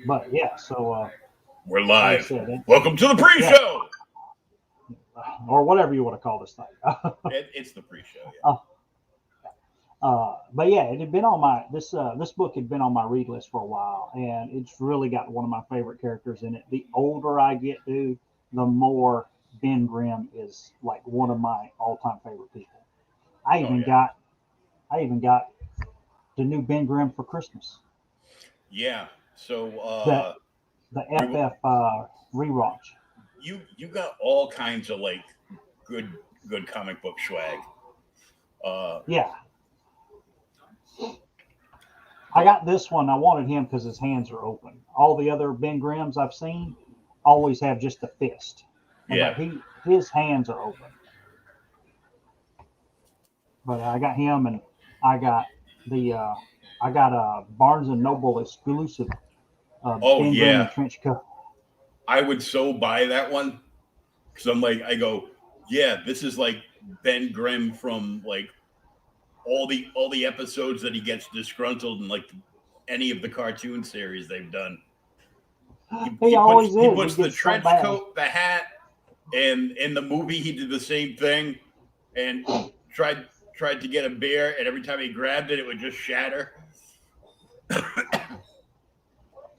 But yeah, so We're like I live. said, Welcome to the yeah, pre-show. or whatever you want to call this thing. It's the pre-show, yeah. uh, but yeah, it had been on my this book had been on my read list for a while, and it's really got one of my favorite characters in it. The older I get, dude, the more Ben Grimm is like one of my all time favorite people. I Oh even yeah, got I even got the new Ben Grimm for Christmas. yeah. So The the we FF rewatch. you got all kinds of like good good comic book swag. Uh, Yeah, I got this one. I wanted him because his hands are open. All the other Ben Grimms I've seen always have just a fist, yeah. but his hands are open. But I got him, and I got the I got a Barnes and Noble exclusive Oh Ben Grimm yeah. and trench coat. I would so buy that one because I'm like I go, yeah, this is like Ben Grimm from like all the episodes that he gets disgruntled in like any of the cartoon series they've done. He, He he puts always he is. He puts the gets so trench bad. coat, the hat, and in the movie he did the same thing and tried to get a beer, and every time he grabbed it, it would just shatter.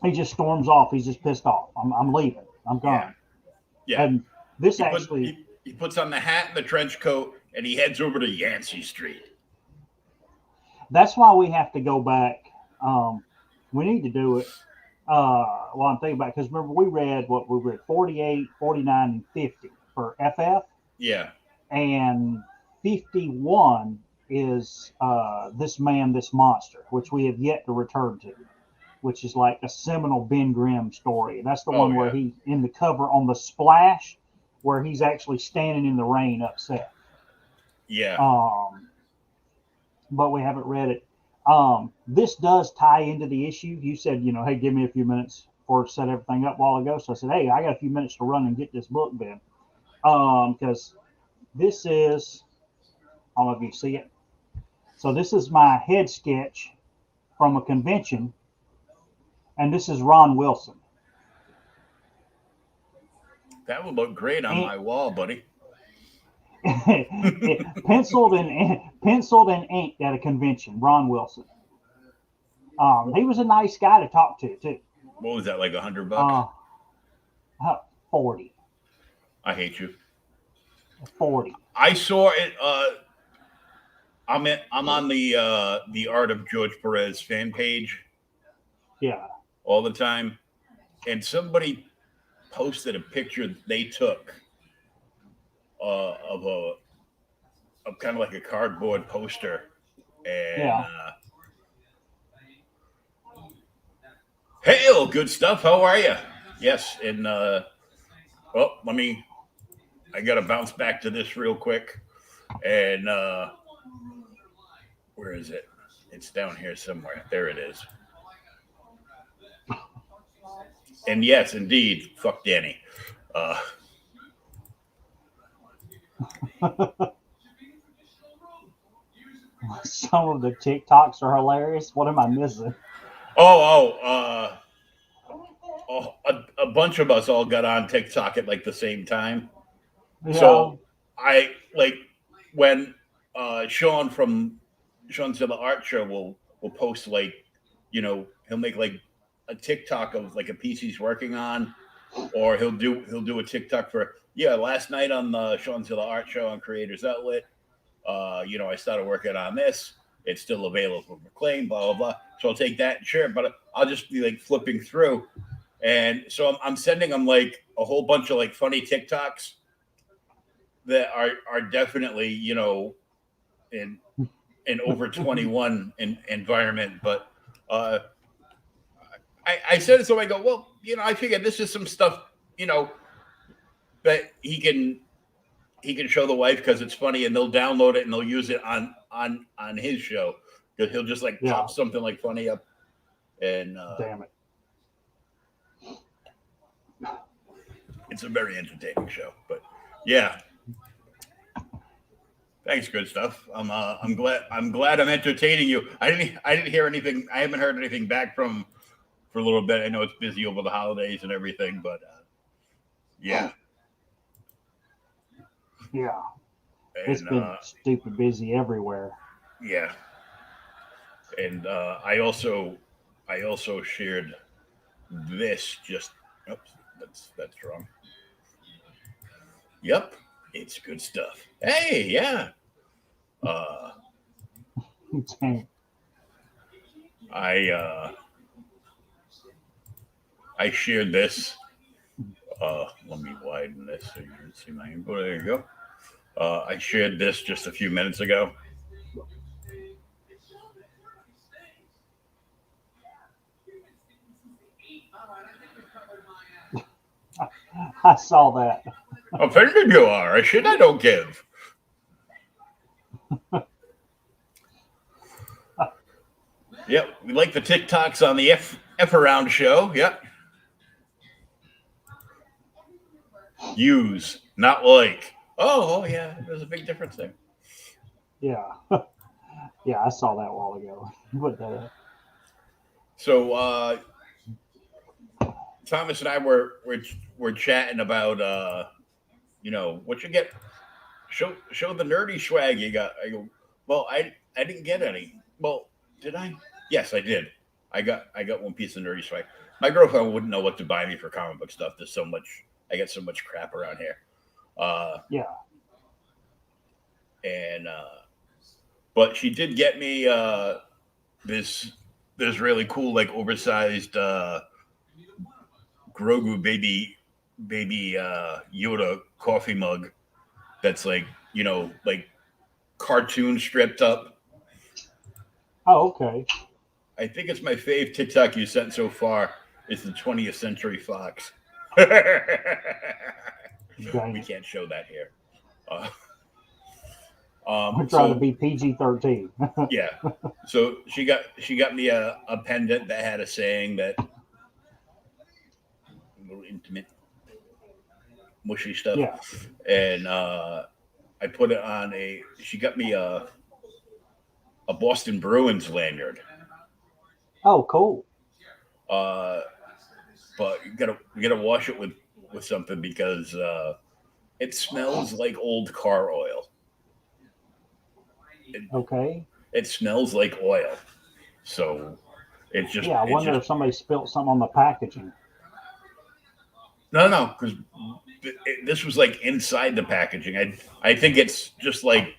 He just storms off. He's just pissed off. I'm leaving. I'm Yeah, gone. yeah. And this He put actually, he puts on the hat and the trench coat, and he heads over to Yancey Street. that's why we have to go back. Um, we need to do it well, I'm thinking about because remember we read 48, 49, and 50 for FF, Yeah. and 51 is This Man, This Monster, which we have yet to return to, which is like a seminal Ben Grimm story. That's the Oh one where yeah. he in the cover on the splash, where he's actually standing in the rain, upset. Yeah. Um, but we haven't read it. This does tie into the issue. You said, hey, give me a few minutes before set everything up a while ago. So I said, hey, I got a few minutes to run and get this book, Ben. Because this is, I don't know if you see it. So this is my head sketch from a convention, and this is Ron Wilson. That would look great on And my wall, buddy. penciled and inked at a convention. Ron Wilson. He was a nice guy to talk to too. What was that, like $100? Uh, 40, I hate you. 40. I saw it. I'm on the Art of George Perez fan page Yeah. all the time, and somebody posted a picture they took of kind of like a cardboard poster, and Yeah. hail, good stuff. How are you? Yes, and well, I got to bounce back to this real quick, and where is it? It's down here somewhere. There it is. And yes, indeed, fuck Danny. Uh, Some of the TikToks are hilarious. What am I missing? oh, oh, a bunch of us all got on TikTok at like the same time. Yeah. So I like when Sean to the Art Show will post like, he'll make like a TikTok of like a piece he's working on, or he'll do a TikTok for, yeah, last night on the Sean to the Art Show on Creators Outlet, I started working on this. It's still available for claim, blah blah blah. So I'll take that and share it, but I'll just be like flipping through, and so I'm sending them like a whole bunch of like funny TikToks that are definitely in an over 21 environment, but uh, I said it so I go, well, I figured this is some stuff you know that he can show the wife because it's funny, and they'll download it and they'll use it on his show because he'll just like Yeah. pop something like funny up, and Damn it. it's a very entertaining show. But yeah, thanks, good stuff. I'm glad I'm entertaining you. I didn't hear anything. I haven't heard anything back from for a little bit. I know it's busy over the holidays and everything, but yeah. Yeah. And, It's been stupid busy everywhere. yeah. And I also shared this just. Oops, that's wrong. Yep, it's good stuff. Hey, yeah. Uh, I I shared this. Let me widen this so you can see my info. There you go. I shared this just a few minutes ago. I saw that. Offended you are. A shit I don't give. Yep, we like the TikToks on the F around show. Yep. Use, not like. Oh yeah, there's a big difference there. Yeah. Yeah, I saw that a while ago. But So Thomas and I were chatting about what you get. Show the nerdy swag you got. I go, well, I didn't get any. Well, did I? Yes, I did. I got one piece of nerdy swag. My girlfriend wouldn't know what to buy me for comic book stuff. There's so much. I get so much crap around here. Yeah. And but she did get me this really cool like oversized Grogu baby Yoda coffee mug that's like like cartoon stripped up. Oh, okay. I think it's my fave TikTok you sent so far. It's the 20th Century Fox. We can't show that here. We're trying to be PG-13. Yeah. So she got me a pendant that had a saying that a little intimate, mushy stuff. Yeah. And I put it on she got me a Boston Bruins lanyard. Oh, cool. But you gotta wash it with something because it smells like old car oil. Okay. It smells like oil. So it's just. Yeah, I wonder if somebody spilt something on the packaging. No, because this was like inside the packaging. I think it's just like,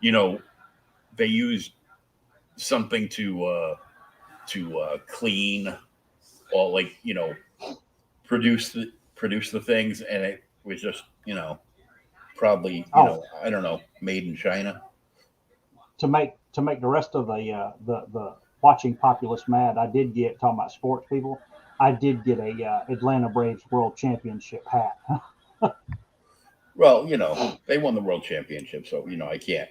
they used something to clean or like produce the things, and it was just probably I don't know, made in China. To make the rest of the watching populace mad, I did get, talking about sports people, I did get a Atlanta Braves World Championship hat. Well, they won the World Championship, so I can't.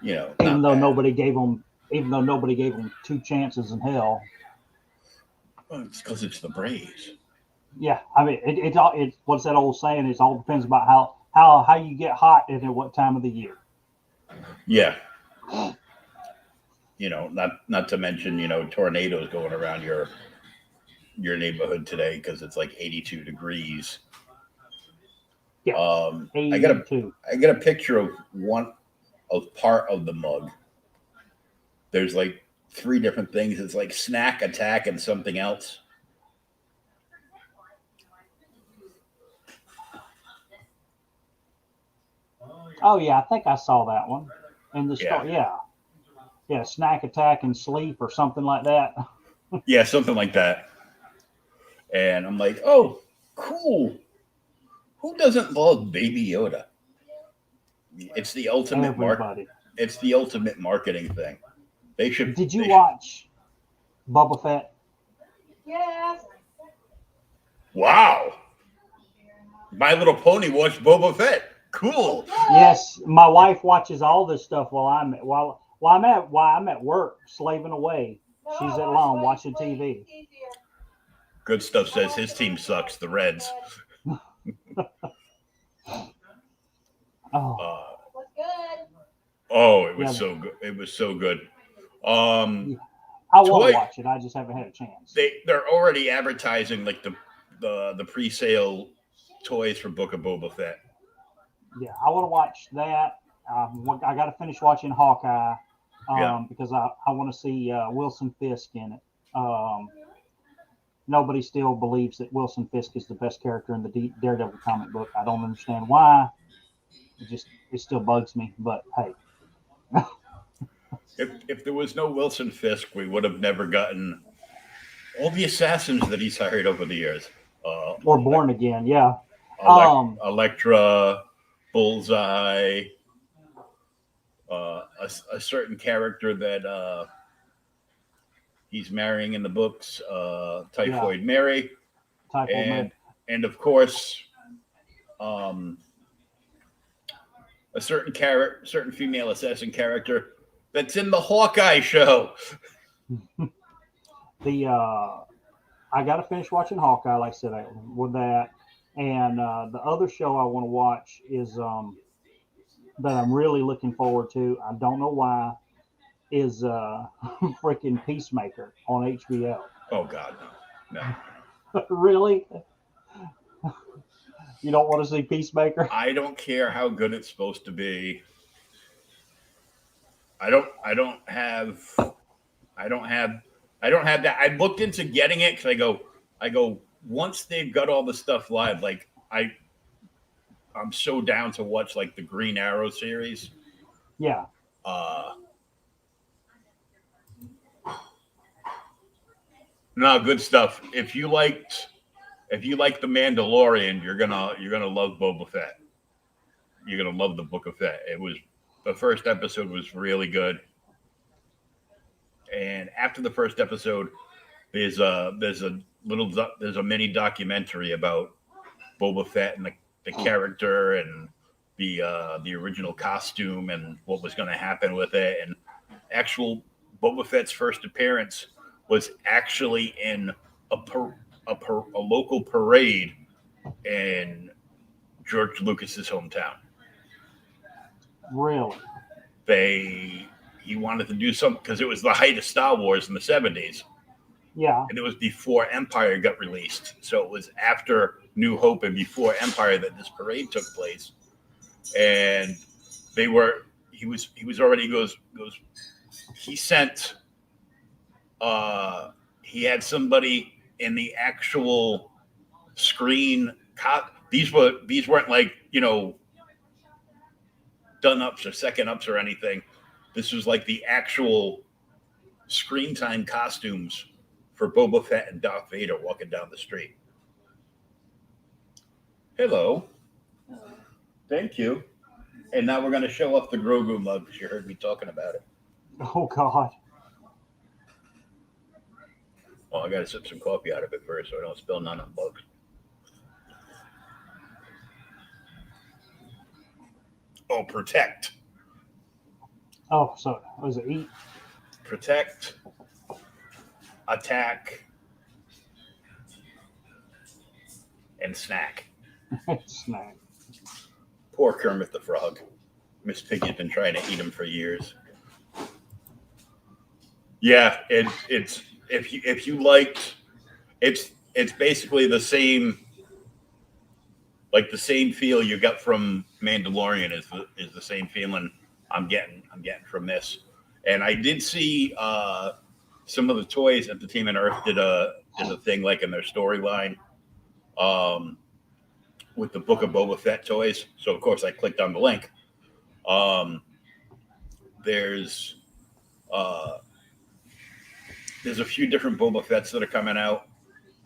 Even though nobody gave them two chances in hell. Well, it's because it's the Braves. Yeah, I mean, it what's that old saying? It all depends about how you get hot and at what time of the year. Yeah. Not to mention, tornadoes going around your neighborhood today because it's like 82 degrees. Yeah. I got a picture of part of the mug. There's like 3 different things. It's like snack attack and something else. Oh yeah, I think I saw that one in the store. Yeah, snack attack and sleep or something like that. Yeah, something like that. And I'm like, oh, cool. Who doesn't love Baby Yoda? It's the ultimate It's the ultimate marketing thing. They should. Did you watch Boba Fett? Yes. Wow. My Little Pony watched Boba Fett. Cool. Yes, my wife watches all this stuff while I'm at work slaving away. She's at home watching TV. Good Stuff says his team sucks. The Reds. Oh. What's good? Oh, it was so good. It was so good. Um, I want Toy- to watch it. I just haven't had a chance. they're already advertising like the pre-sale toys for Book of Boba Fett. Yeah, I want to watch that. I got to finish watching Hawkeye because I want to see Wilson Fisk in it. Nobody still believes that Wilson Fisk is the best character in the Daredevil comic book. I don't understand why. It still bugs me. But hey, If there was no Wilson Fisk, we would have never gotten all the assassins that he's hired over the years. or Born Again, yeah. Elektra, Bullseye, a certain character that he's marrying in the books, Typhoid Mary, and of course, a certain female assassin character that's in the Hawkeye show. I got to finish watching Hawkeye, like I said, with that. And the other show I want to watch is that I'm really looking forward to. I don't know why. Is freaking Peacemaker on HBO. Oh God, no. Really? You don't want to see Peacemaker? I don't care how good it's supposed to be. I don't have that. I looked into getting it because I go once they've got all the stuff live, like I'm so down to watch like the Green Arrow series. Yeah. No, good stuff. If you liked The Mandalorian, you're gonna love Boba Fett. You're gonna love the Book of Fett. The first episode was really good. And after the first episode, there's a mini documentary about Boba Fett and the character and the original costume and what was going to happen with it. And actual Boba Fett's first appearance was actually in a local parade in George Lucas's hometown. Really? He wanted to do something because it was the height of Star Wars in the 70s. Yeah. And it was before Empire got released. So it was after New Hope and before Empire that this parade took place. And he had somebody in the actual screen. These weren't like, done ups or second ups or anything. This was like the actual screen time costumes for Boba Fett and Darth Vader walking down the street. Hello. Thank you. And now we're going to show off the Grogu mug because you heard me talking about it. Oh, God. Well, I got to sip some coffee out of it first so I don't spill none on bugs. Oh, protect. Oh, so was it eat? Protect. Attack. And snack. Snack. Poor Kermit the Frog. Miss Piggy's been trying to eat him for years. Yeah, it's if you liked, it's basically the same, like the same feel you got from Mandalorian is the same feeling I'm getting from this. And I did see some of the toys at the Team on Earth did a thing like in their storyline with the Book of Boba Fett toys. So of course I clicked on the link. There's a few different Boba Fetts that are coming out.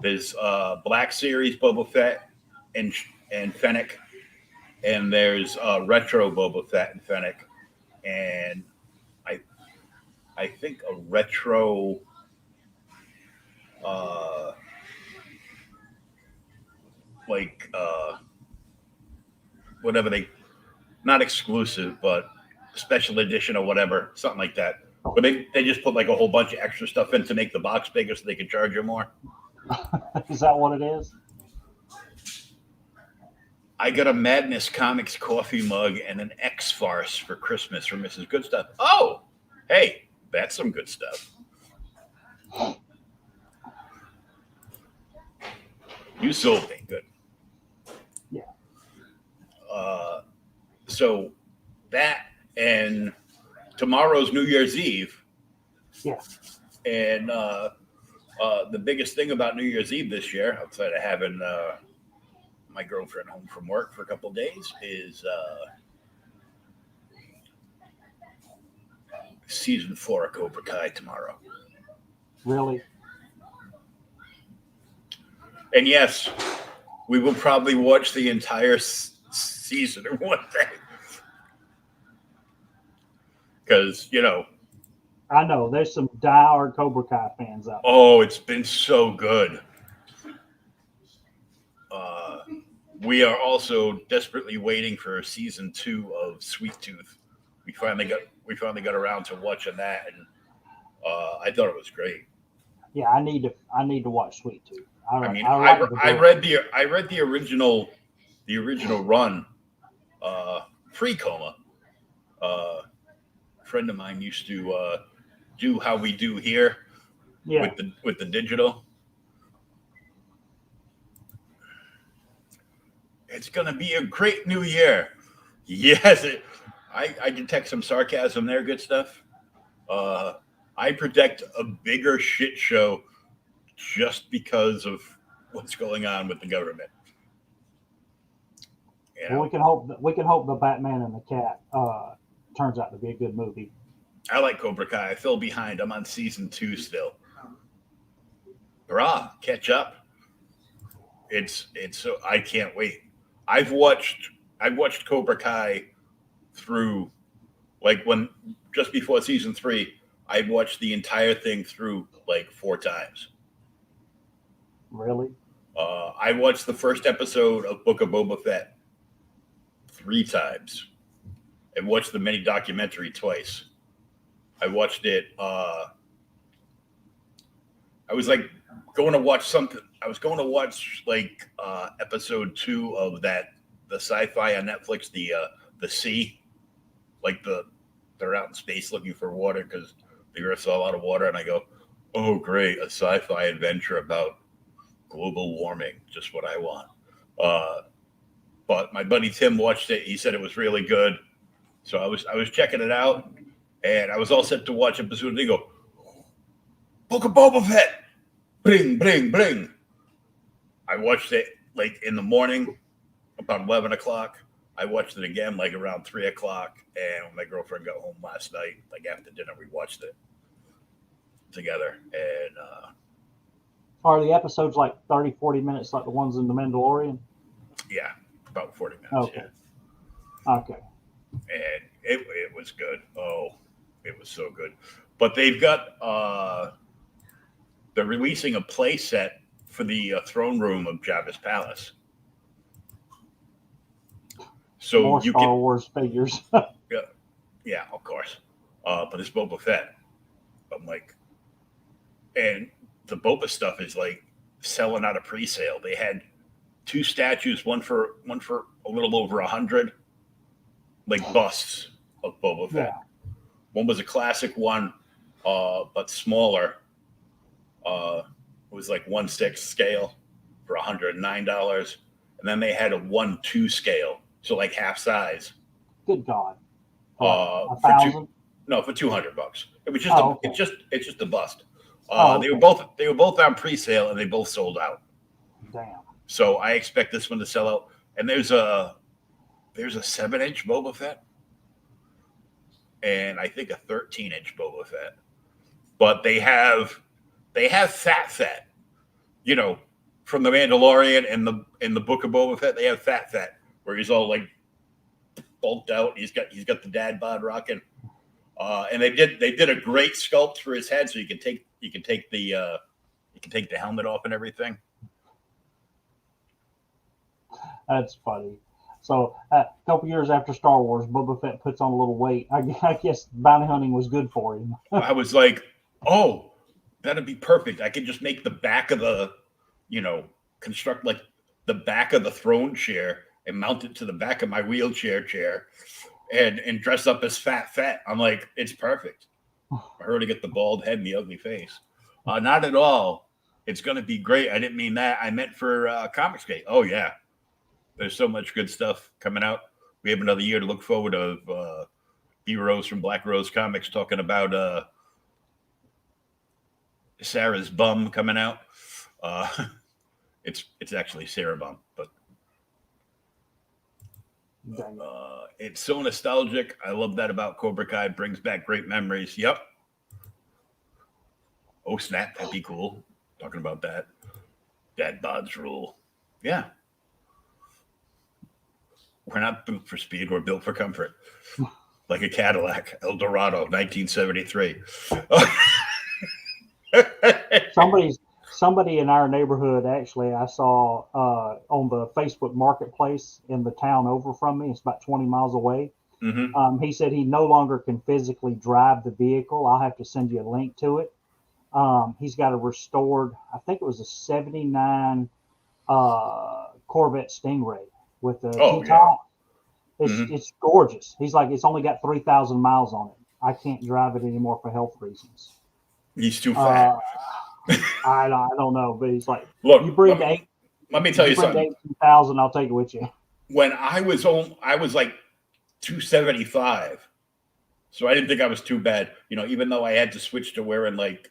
There's Black Series Boba Fett and Fennec, and there's retro Boba Fett and Fennec, and I think a retro whatever not exclusive but special edition or whatever, something like that. But they just put like a whole bunch of extra stuff in to make the box bigger so they could charge you more. Is that what it is? I got a Madness Comics coffee mug and an X-Farce for Christmas from Mrs. Good Stuff. Oh, hey, That's some good stuff. You sold me. Good. Yeah. So that and tomorrow's New Year's Eve. Yeah. And the biggest thing about New Year's Eve this year, outside of having my girlfriend home from work for a couple of days, is season 4 of Cobra Kai tomorrow. Really? And yes, we will probably watch the entire season in one day. Because, I know there's some diehard Cobra Kai fans out there. Oh, it's been so good. We are also desperately waiting for season 2 of Sweet Tooth. We finally got around to watching that, and I thought it was great. Yeah, I need to watch Sweet Tooth. I read the original run pre-coma. A friend of mine used to do How We Do Here with the digital. It's gonna be a great new year. Yes, I detect some sarcasm there. Good stuff. I predict a bigger shit show just because of what's going on with the government. Well, we can hope the Batman and the Cat turns out to be a good movie. I like Cobra Kai. I fell behind. I'm on season 2 still. Hurrah! Catch up. It's so I can't wait. I've watched Cobra Kai through, like, when just before season 3. I watched the entire thing through like 4 times. Really? I watched the first episode of Book of Boba Fett 3 times. I watched the mini documentary twice. I watched it. I was like going to watch something. I was going to watch like episode 2 of the sci-fi on Netflix, the Sea, like they're out in space looking for water because the Earth's all out of water, and I go, oh great, a sci-fi adventure about global warming, just what I want. But my buddy Tim watched it. He said it was really good, so I was checking it out, and I was all set to watch episode. And they go, Book of Boba Fett, bling bling bling. I watched it like in the morning, about 11 o'clock. I watched it again like around 3 o'clock, and when my girlfriend got home last night, like after dinner, we watched it together. And are the episodes like 30, 40 minutes like the ones in The Mandalorian? Yeah, about 40 minutes. Okay. Yeah. Okay. And it was good. Oh, it was so good. But they've got they're releasing a play set for the throne room of Jabba's palace. So more you Star Wars figures. Yeah, of course. But it's Boba Fett. I'm like, and the Boba stuff is like selling out of pre-sale. They had 2 statues, one for a little over 100, like busts of Boba Fett. Yeah. One was a classic one, but smaller. It was like 1/6 scale for $109, and then they had a 1/2 scale, so like half size. Good God. For $1,000? for $200. It was just okay. it's just a bust. Okay. They were both on pre-sale, and they both sold out. Damn. So I expect this one to sell out. And there's a 7-inch Boba Fett, and I think a 13-inch Boba Fett. But they have Fett, from the Mandalorian and the Book of Boba Fett. They have Fett, where he's all like bulked out. He's got the dad bod rocking. And they did a great sculpt for his head, so you can take the helmet off and everything. That's funny. So a couple years after Star Wars, Boba Fett puts on a little weight. I guess bounty hunting was good for him. I was like, oh, that'd be perfect. I could just make the back of the, construct like the back of the throne chair and mount it to the back of my wheelchair chair and dress up as Fett. I'm like, it's perfect. her to get the bald head and the ugly face. Not at all. It's going to be great. I didn't mean that. I meant for Comics Gate. Oh, yeah. There's so much good stuff coming out. We have another year to look forward to. B-Rose from Black Rose Comics talking about Sarah's bum coming out. It's actually Sarah Bum, but it's so nostalgic. I love that about Cobra Kai. It brings back great memories. Yep. Oh, snap. That'd be cool. Talking about that. Dad bods rule. Yeah. We're not built for speed. We're built for comfort. Like a Cadillac. El Dorado, 1973. Somebody in our neighborhood, actually, I saw on the Facebook Marketplace in the town over from me. It's about 20 miles away. Mm-hmm. He said he no longer can physically drive the vehicle. I'll have to send you a link to it. He's got a restored, I think it was a 79 Corvette Stingray with the T-top. It's gorgeous. He's like, it's only got 3,000 miles on it. I can't drive it anymore for health reasons. He's too fat. I don't know, but he's like, look, you bring let me tell you something. 18,000, I'll take it with you. When I was like 275, so I didn't think I was too bad. You know, even though I had to switch to wearing like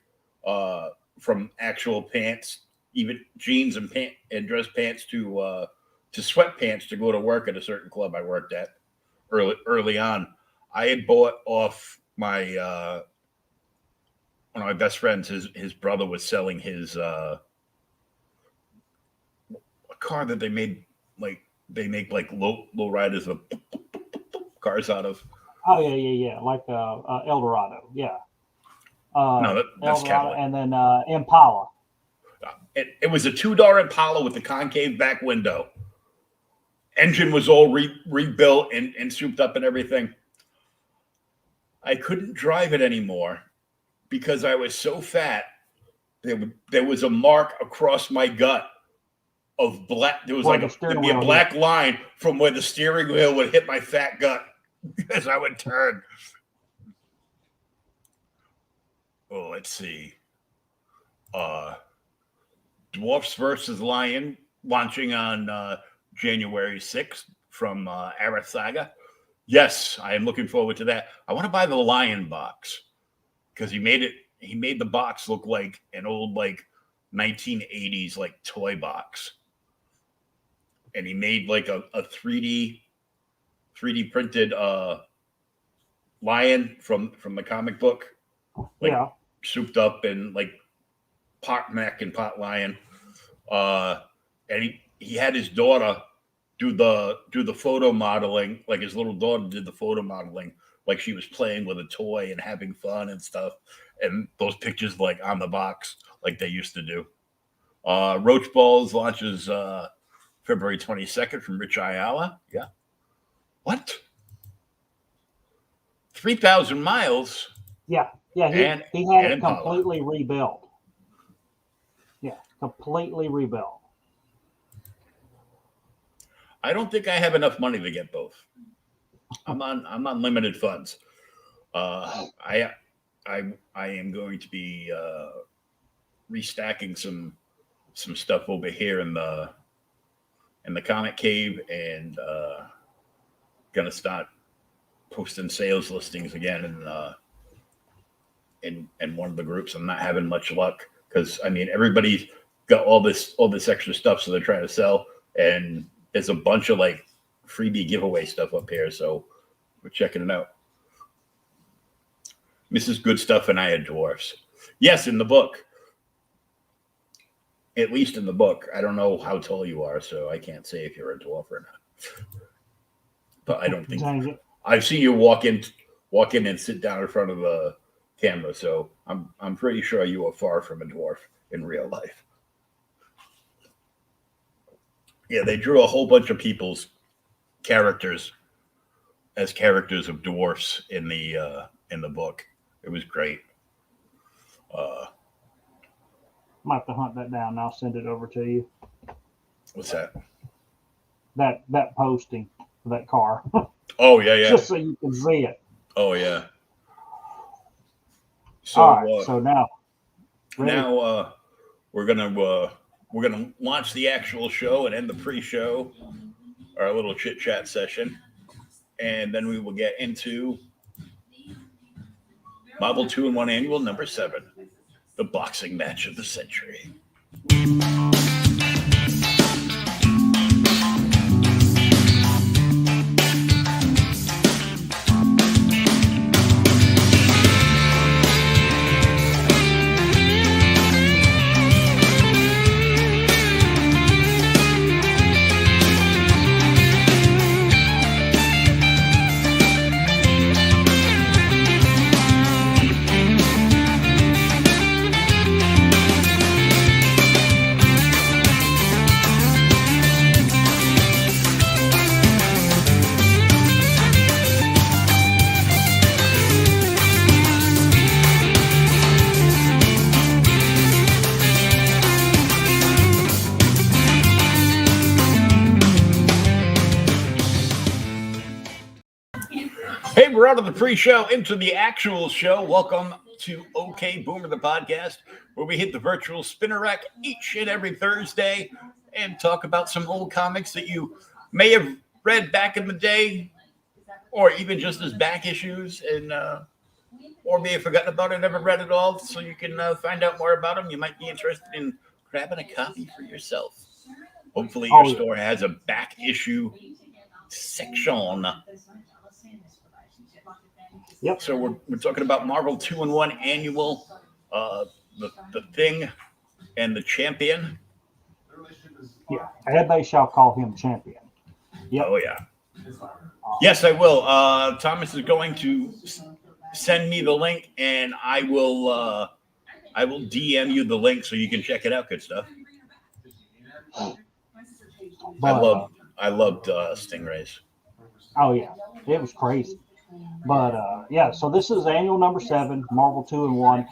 from actual pants, even jeans and dress pants to sweatpants to go to work at a certain club I worked at early on. I had bought off my one of my best friends. His brother was selling his a car that they make like low riders of cars out of. Oh yeah, like El Dorado, yeah. No, that's Cadillac. And then Impala. It was a $2 Impala with the concave back window. Engine was all rebuilt and souped up and everything. I couldn't drive it anymore because I was so fat. There was a mark across my gut of black. There was there'd be a black line from where the steering wheel would hit my fat gut as I would turn. Oh, let's see. Dwarfs versus Lion launching on January 6th from Arasaga. Yes, I am looking forward to that. I want to buy the Lion box because he made the box look like an old like 1980s like toy box. And he made like a 3D printed lion from the comic book. Like souped up and like pot mech and pot lion. And he had his daughter do the photo modeling, like his little daughter did the photo modeling, like she was playing with a toy and having fun and stuff. And those pictures like on the box, like they used to do. Roach Balls launches February 22nd from Rich Ayala. Yeah. What? 3,000 miles? Yeah. He had it completely rebuilt. Yeah, completely rebuilt. I don't think I have enough money to get both. I'm on limited funds. I am going to be restacking some stuff over here in the comic cave and gonna start posting sales listings again in one of the groups. I'm not having much luck because I mean everybody's got all this extra stuff, so they're trying to sell, and there's a bunch of like freebie giveaway stuff up here, so we're checking it out. Mrs. Good Stuff and I had dwarfs. Yes, in the book. At least in the book. I don't know how tall you are, so I can't say if you're a dwarf or not. But I don't think I've seen you walk in and sit down in front of the camera, so I'm pretty sure you are far from a dwarf in real life. Yeah, they drew a whole bunch of people's characters as characters of dwarfs in the book. It was great. I might have to hunt that down and I'll send it over to you. What's that? That posting for that car. Oh yeah. Just so you can see it. Oh yeah. So All right. So now, we're gonna launch the actual show and end the pre-show, our little chit chat session, and then we will get into Marvel 2-in-1 Annual number 7, the boxing match of the century. Hey, we're out of the pre-show into the actual show. Welcome to OK Boomer, the podcast, where we hit the virtual spinner rack each and every Thursday and talk about some old comics that you may have read back in the day, or even just as back issues, and or may have forgotten about it, never read it all, so you can find out more about them. You might be interested in grabbing a copy for yourself. Hopefully your store has a back issue section. Yep. So we're talking about Marvel 2-in-1 Annual, the Thing, and the Champion. Yeah, and they shall call him Champion. Yep. Oh yeah. Yes, I will. Thomas is going to send me the link, and I will DM you the link so you can check it out. Good stuff. But, I loved Stingrays. Oh yeah, it was crazy. But yeah, so this is annual number 7, Marvel 2-in-1.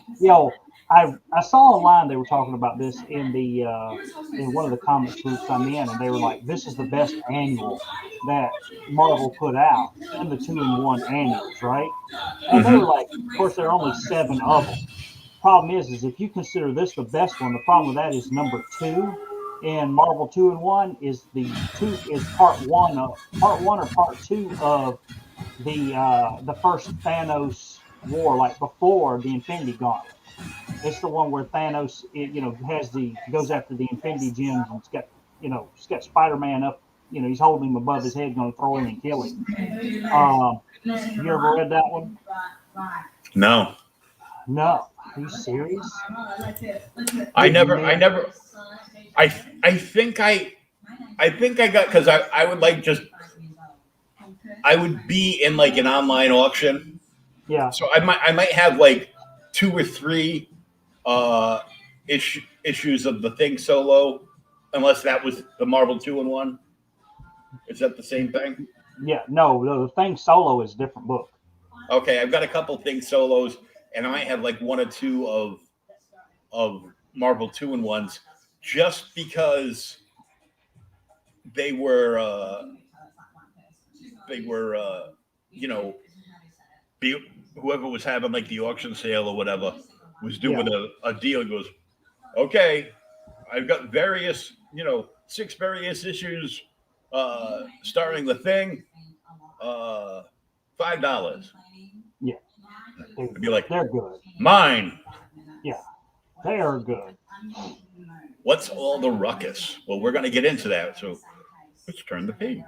I saw online they were talking about this in one of the comics groups I'm in, and they were like, "This is the best annual that Marvel put out in the 2-in-1 annuals, right?" And they were like, "Of course, there are only 7 of them." Problem is if you consider this the best one, the problem with that is number 2 in Marvel 2-in-1 is part 1 or part 2 of the first Thanos war, like before the Infinity Gauntlet. It's the one where Thanos, goes after the Infinity Gems, and it's got Spider-Man up, he's holding him above his head, going to throw him and kill him. You ever read that one? No. No. Are you serious? I think I got, because I would like just. I would be in like an online auction. Yeah. So I might have like 2 or 3 issues of the Thing solo, unless that was the Marvel 2-in-1. Is that the same thing? Yeah. No, the Thing solo is a different book. Okay, I've got a couple Thing solos, and I might have like 1 or 2 of Marvel 2-in-1s, just because they were whoever was having like the auction sale or whatever was doing a deal. It goes, okay, I've got various, 6 various issues starring the Thing, $5. Yeah. I'd be like, they're good. Mine. Yeah, they are good. What's all the ruckus? Well, we're going to get into that. So let's turn the page.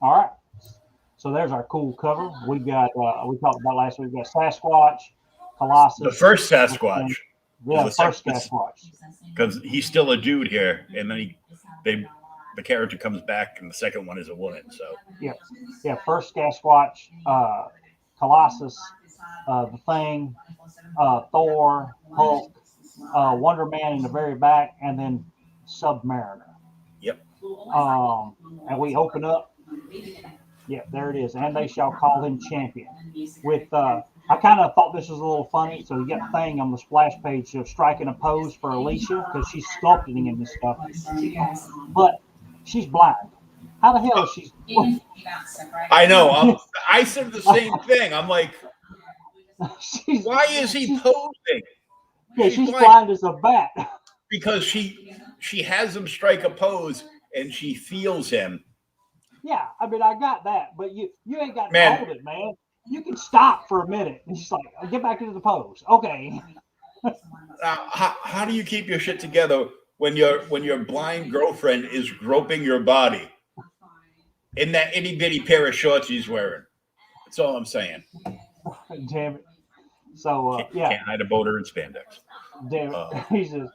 All right. So there's our cool cover. We've got, we talked about last week, we've got Sasquatch, Colossus. The first Sasquatch. Yeah, the first Sasquatch. Because he's still a dude here, and then the character comes back, and the second one is a woman. So yeah, first Sasquatch, Colossus, the Thing, Thor, Hulk, Wonder Man in the very back, and then Submariner. Yep. And we open up. Yeah, there it is. And they shall call him Champion. With I kind of thought this was a little funny. So you got Thing on the splash page of striking a pose for Alicia because she's sculpting him and stuff. But she's blind. How the hell is she? I know. I said the same thing. I'm like, Why is he posing? Yeah, she's blind as a bat. Because she has him strike a pose and she feels him. Yeah, I mean, I got that, but you ain't got to Man. hold it, man. You can stop for a minute. And she's like, get back into the pose. Okay. How do you keep your shit together when your blind girlfriend is groping your body in that itty bitty pair of shorts he's wearing? That's all I'm saying. Damn it. So yeah. Can't hide a boater in spandex. Damn it. He says,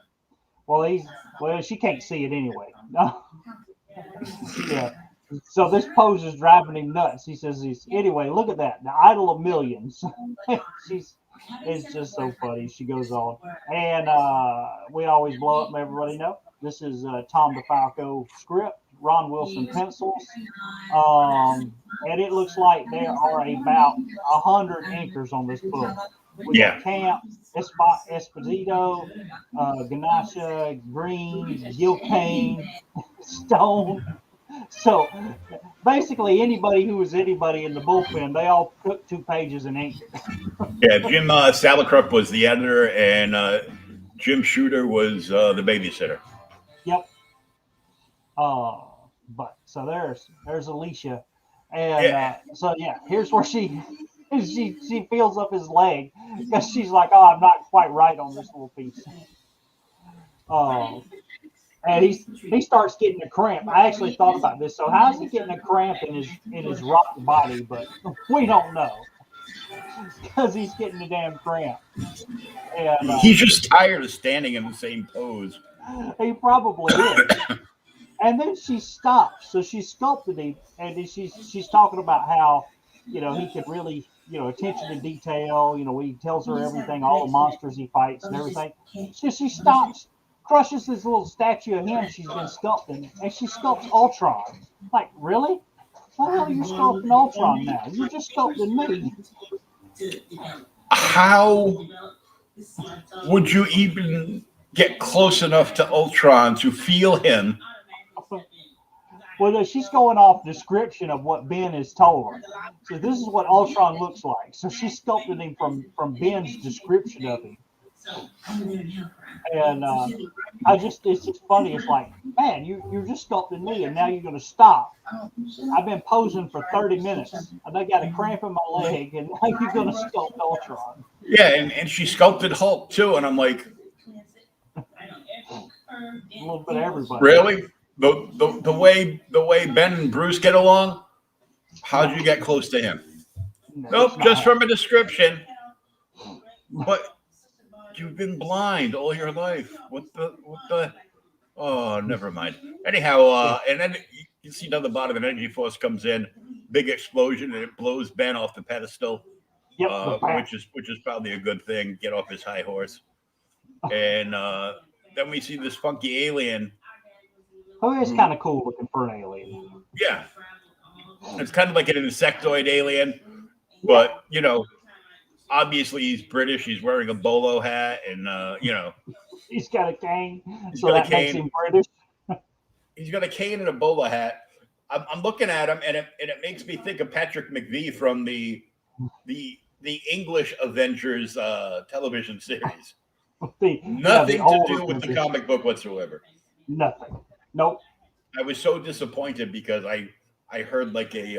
well, she can't see it anyway. No. Yeah. So this pose is driving him nuts. He says, anyway, look at that. The idol of millions. It's just so funny. She goes on. And we always blow up and everybody know. This is Tom DeFalco script, Ron Wilson pencils. And it looks like there are about 100 inkers on this book. We got Camp, Esposito, Ganasha, Green, Gil Kane, Stone. So basically, anybody who was anybody in the bullpen, they all took 2 pages and inked it. Yeah, Jim Salicrup was the editor, and Jim Shooter was the babysitter. Yep. But so there's Alicia, and so yeah, here's where she feels up his leg because she's like, oh, I'm not quite right on this little piece. And he starts getting a cramp. I actually thought about this. So how is he getting a cramp in his rock body? But we don't know because he's getting a damn cramp. And he's just tired of standing in the same pose. He probably is. And then she stops. So she sculpted him, and she's talking about how he could really attention to detail. He tells her everything, all the monsters he fights and everything. So she stops. Crushes this little statue of him she's been sculpting, and she sculpts Ultron. Like, really? Why the hell are you sculpting Ultron now? You're just sculpting me. How would you even get close enough to Ultron to feel him? Well, she's going off description of what Ben has told her. So this is what Ultron looks like. So she sculpted him from Ben's description of him. And it's just funny. It's like, man, you're just sculpting me, and now you're going to stop. I've been posing for 30 minutes, and I got a cramp in my leg, and now you're going to sculpt Ultron. Yeah, and she sculpted Hulk too, and I'm like, a little bit of everybody. Really? The way Ben and Bruce get along? How'd you get close to him? Nope, just from a description. But you've been blind all your life. What the? Oh, never mind. Anyhow, and then you see down the bottom, an energy force comes in, big explosion, and it blows Ben off the pedestal. Yep, which is probably a good thing. Get off his high horse. And then we see this funky alien. Oh, it's kind of cool looking for an alien. Yeah. It's kind of like an insectoid alien, but, obviously he's British. He's wearing a bolo hat and, He's got a cane, so that makes him British. He's got a cane and a bolo hat. I'm looking at him, and it makes me think of Patrick McVee from the English Avengers television series. Nothing to do with the comic book whatsoever. Nothing. Nope. I was so disappointed because I heard like a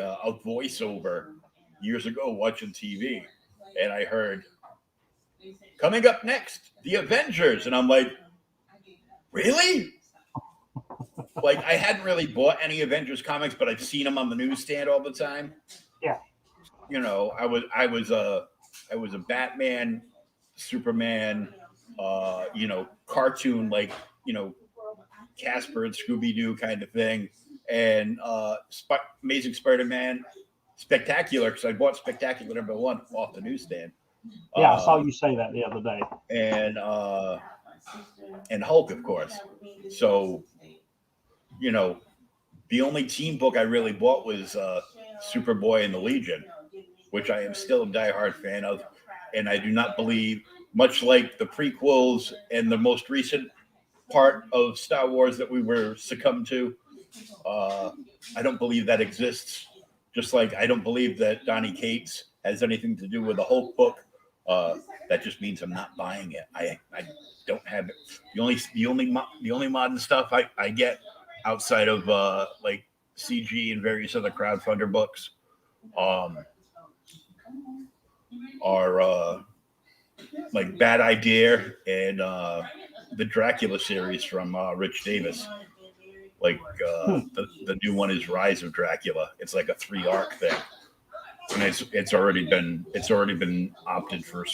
voiceover years ago watching TV, and I heard coming up next, the Avengers, and I'm like, really? Like I hadn't really bought any Avengers comics, but I've seen them on the newsstand all the time. Yeah. I was a Batman, Superman, cartoon like Casper and Scooby-Doo kind of thing, and Amazing Spider-Man, Spectacular, because I bought Spectacular #1 off the newsstand. Yeah, I saw you say that the other day. And Hulk, of course. So, the only team book I really bought was Superboy and the Legion, which I am still a diehard fan of, and I do not believe, much like the prequels and the most recent part of Star Wars that we were succumbed to, I don't believe that exists. Just like I don't believe that Donny Cates has anything to do with the Hulk book that just means I'm not buying it. I don't have it. The only modern stuff I get outside of like CG and various other crowdfunder books are like Bad Idea and the Dracula series from Rich Davis. Like the new one is Rise of Dracula. It's like a 3-arc thing, and it's already been opted for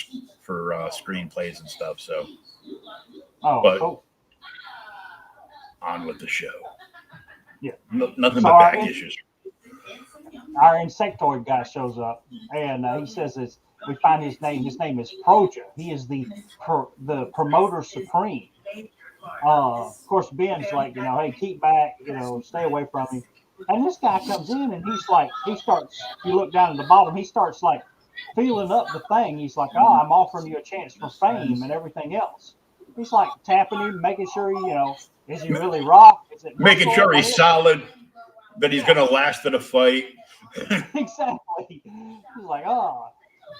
screenplays and stuff. So, cool. On with the show. Yeah, nothing but back issues. Our insectoid guy shows up, and he says we find his name. His name is Proja. He is the promoter supreme. Of course, Ben's like, hey, keep back, stay away from him. And this guy comes in, and you look down at the bottom, he starts like feeling up the thing. He's like, oh, I'm offering you a chance for fame and everything else. He's like tapping him, making sure is he really rock? Is it making sure he's solid, that he's going to last in a fight. Exactly. He's like, oh.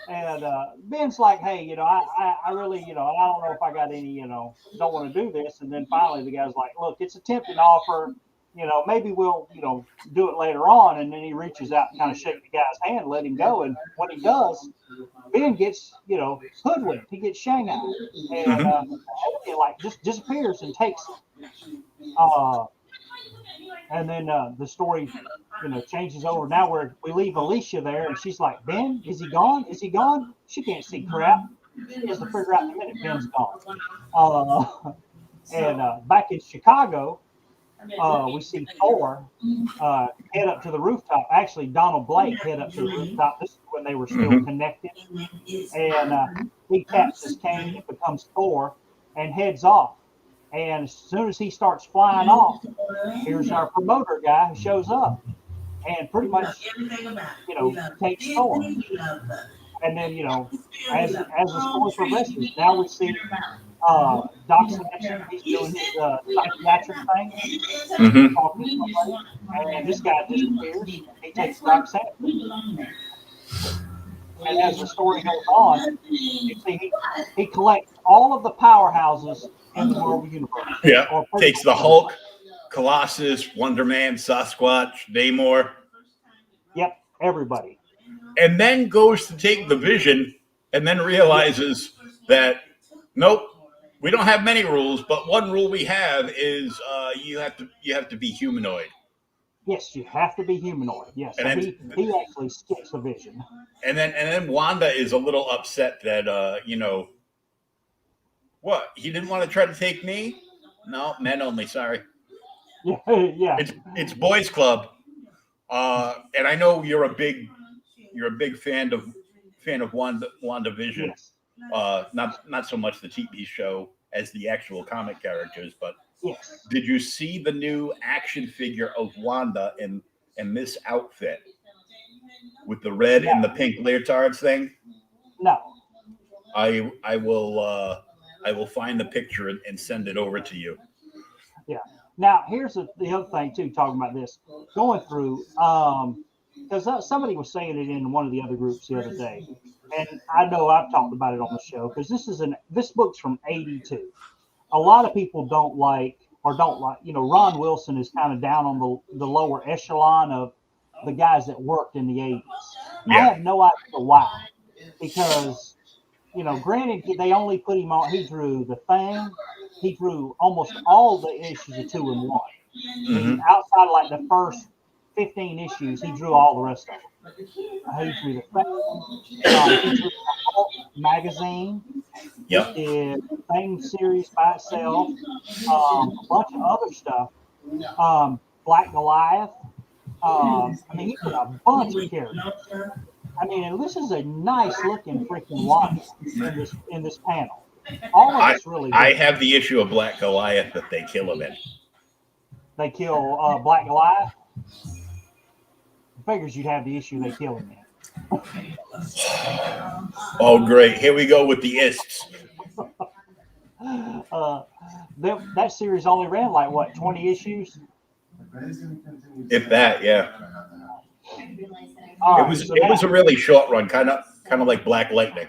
And Ben's like, hey, I really, I don't know if I got any, don't want to do this. And then finally the guy's like, look, it's a tempting offer. Maybe we'll, do it later on. And then he reaches out and kind of shakes the guy's hand, let him go. And when he does, Ben gets, hoodwinked. He gets shanghaied. And like just disappears and takes it. And then the story, changes over. Now we leave Alicia there, and she's like, Ben, is he gone? Is he gone? She can't see crap. She has to figure out in a minute Ben's gone. And back in Chicago, we see Thor head up to the rooftop. Actually, Donald Blake head up to the rooftop. This is when they were still connected. And he taps his cane, becomes Thor, and heads off. And as soon as he starts flying off, here's our promoter guy who shows up and pretty much, takes Thor. And then, as the story progresses, now we see Doc Samson. He's doing his psychiatric thing. Talking to somebody, and this guy disappears. He takes Doc Samson. And as the story goes on, you see he collects all of the powerhouses in the Marvel Universe. Yeah, takes the Hulk, Colossus, Wonder Man, Sasquatch, Namor. Yep, everybody. And then goes to take the Vision and then realizes that, nope, we don't have many rules, but one rule we have is you have to be humanoid. Yes, you have to be humanoid. Yes, and so he actually skips the Vision. And then Wanda is a little upset that what, he didn't want to try to take me? No, men only. Sorry. Yeah. It's boys club. And I know you're a big fan of WandaVision. Yes. Not so much the TV show as the actual comic characters, but yes. Did you see the new action figure of Wanda in this outfit with the red and the pink leotards thing? No. I will find the picture and send it over to you. Yeah. Now here's the other thing too. Talking about this, going through, because somebody was saying it in one of the other groups the other day, and I know I've talked about it on the show because this book's from '82. A lot of people don't like. Ron Wilson is kind of down on the lower echelon of the guys that worked in the 80s. Yeah. I have no idea why, because granted they only put him on. He drew the Thing. He drew almost all the issues of 2-in-1. Mm-hmm. Outside of like the first 15 issues, he drew all the rest of them. He drew the Thing. He drew the Hulk magazine. Yep. He did the Thing series by itself. A bunch of other stuff. Black Goliath. He did a bunch of characters. And this is a nice looking freaking Wanda in this panel. All of it's really good. I have the issue of Black Goliath that they kill him in. They kill Black Goliath? Figures you'd have the issue they kill him in. Oh, great. Here we go with the ists. That series only ran 20 issues? If that, yeah. It was a really short run, kind of like Black Lightning.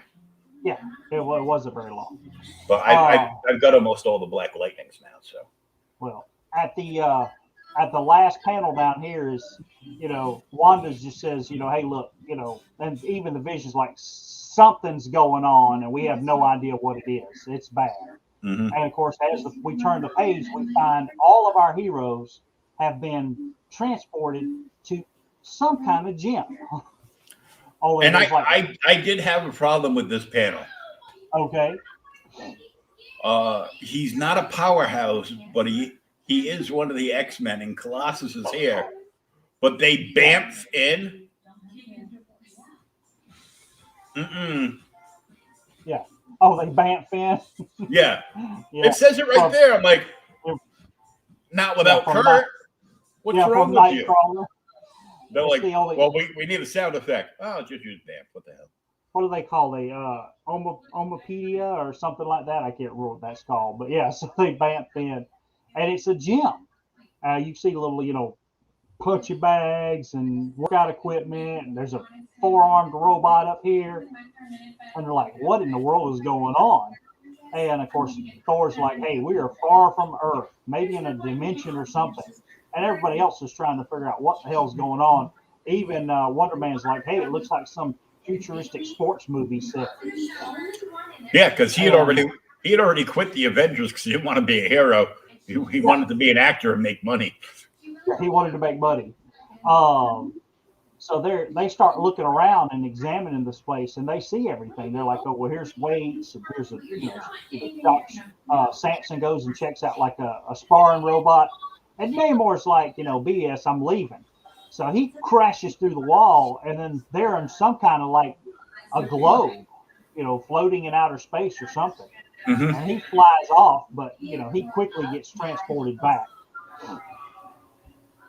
Yeah, it wasn't very long. But I've got almost all the Black Lightnings now. So Well, at the last panel down here is, Wanda just says, hey, look, and even the Vision's like something's going on, and we have no idea what it is. It's bad. mm-hmm. And of course, as we turn the page, we find all of our heroes have been transported to some kind of gym. And I did have a problem with this panel. Okay. He's not a powerhouse, but he is one of the X-Men, and Colossus is here. But they bamf in. Yeah. Oh, they bamf in. Yeah. It says it right there. I'm like, not without Kurt. What's wrong with you? They're like, well, we need a sound effect. Oh, just use bamf. What the hell? What do they call the omopedia or something like that? I can't remember what that's called. But yeah, so they bamf in, and it's a gym. You see little, punching bags and workout equipment, and there's a 4-armed robot up here, and they're like, what in the world is going on? And of course, Thor's like, hey, we are far from Earth, maybe in a dimension or something. And everybody else is trying to figure out what the hell's going on. Even Wonder Man's like, hey, it looks like some futuristic sports movie set. Yeah, because he had already quit the Avengers because he didn't want to be a hero. He wanted to be an actor and make money. He wanted to make money. So they start looking around and examining this place, and they see everything. They're like, oh, well, here's weights, and here's Samson goes and checks out like a sparring robot, and Namor's like, BS, I'm leaving. So he crashes through the wall, and then they're in some kind of like a globe, floating in outer space or something. Mm-hmm. And he flies off, but he quickly gets transported back.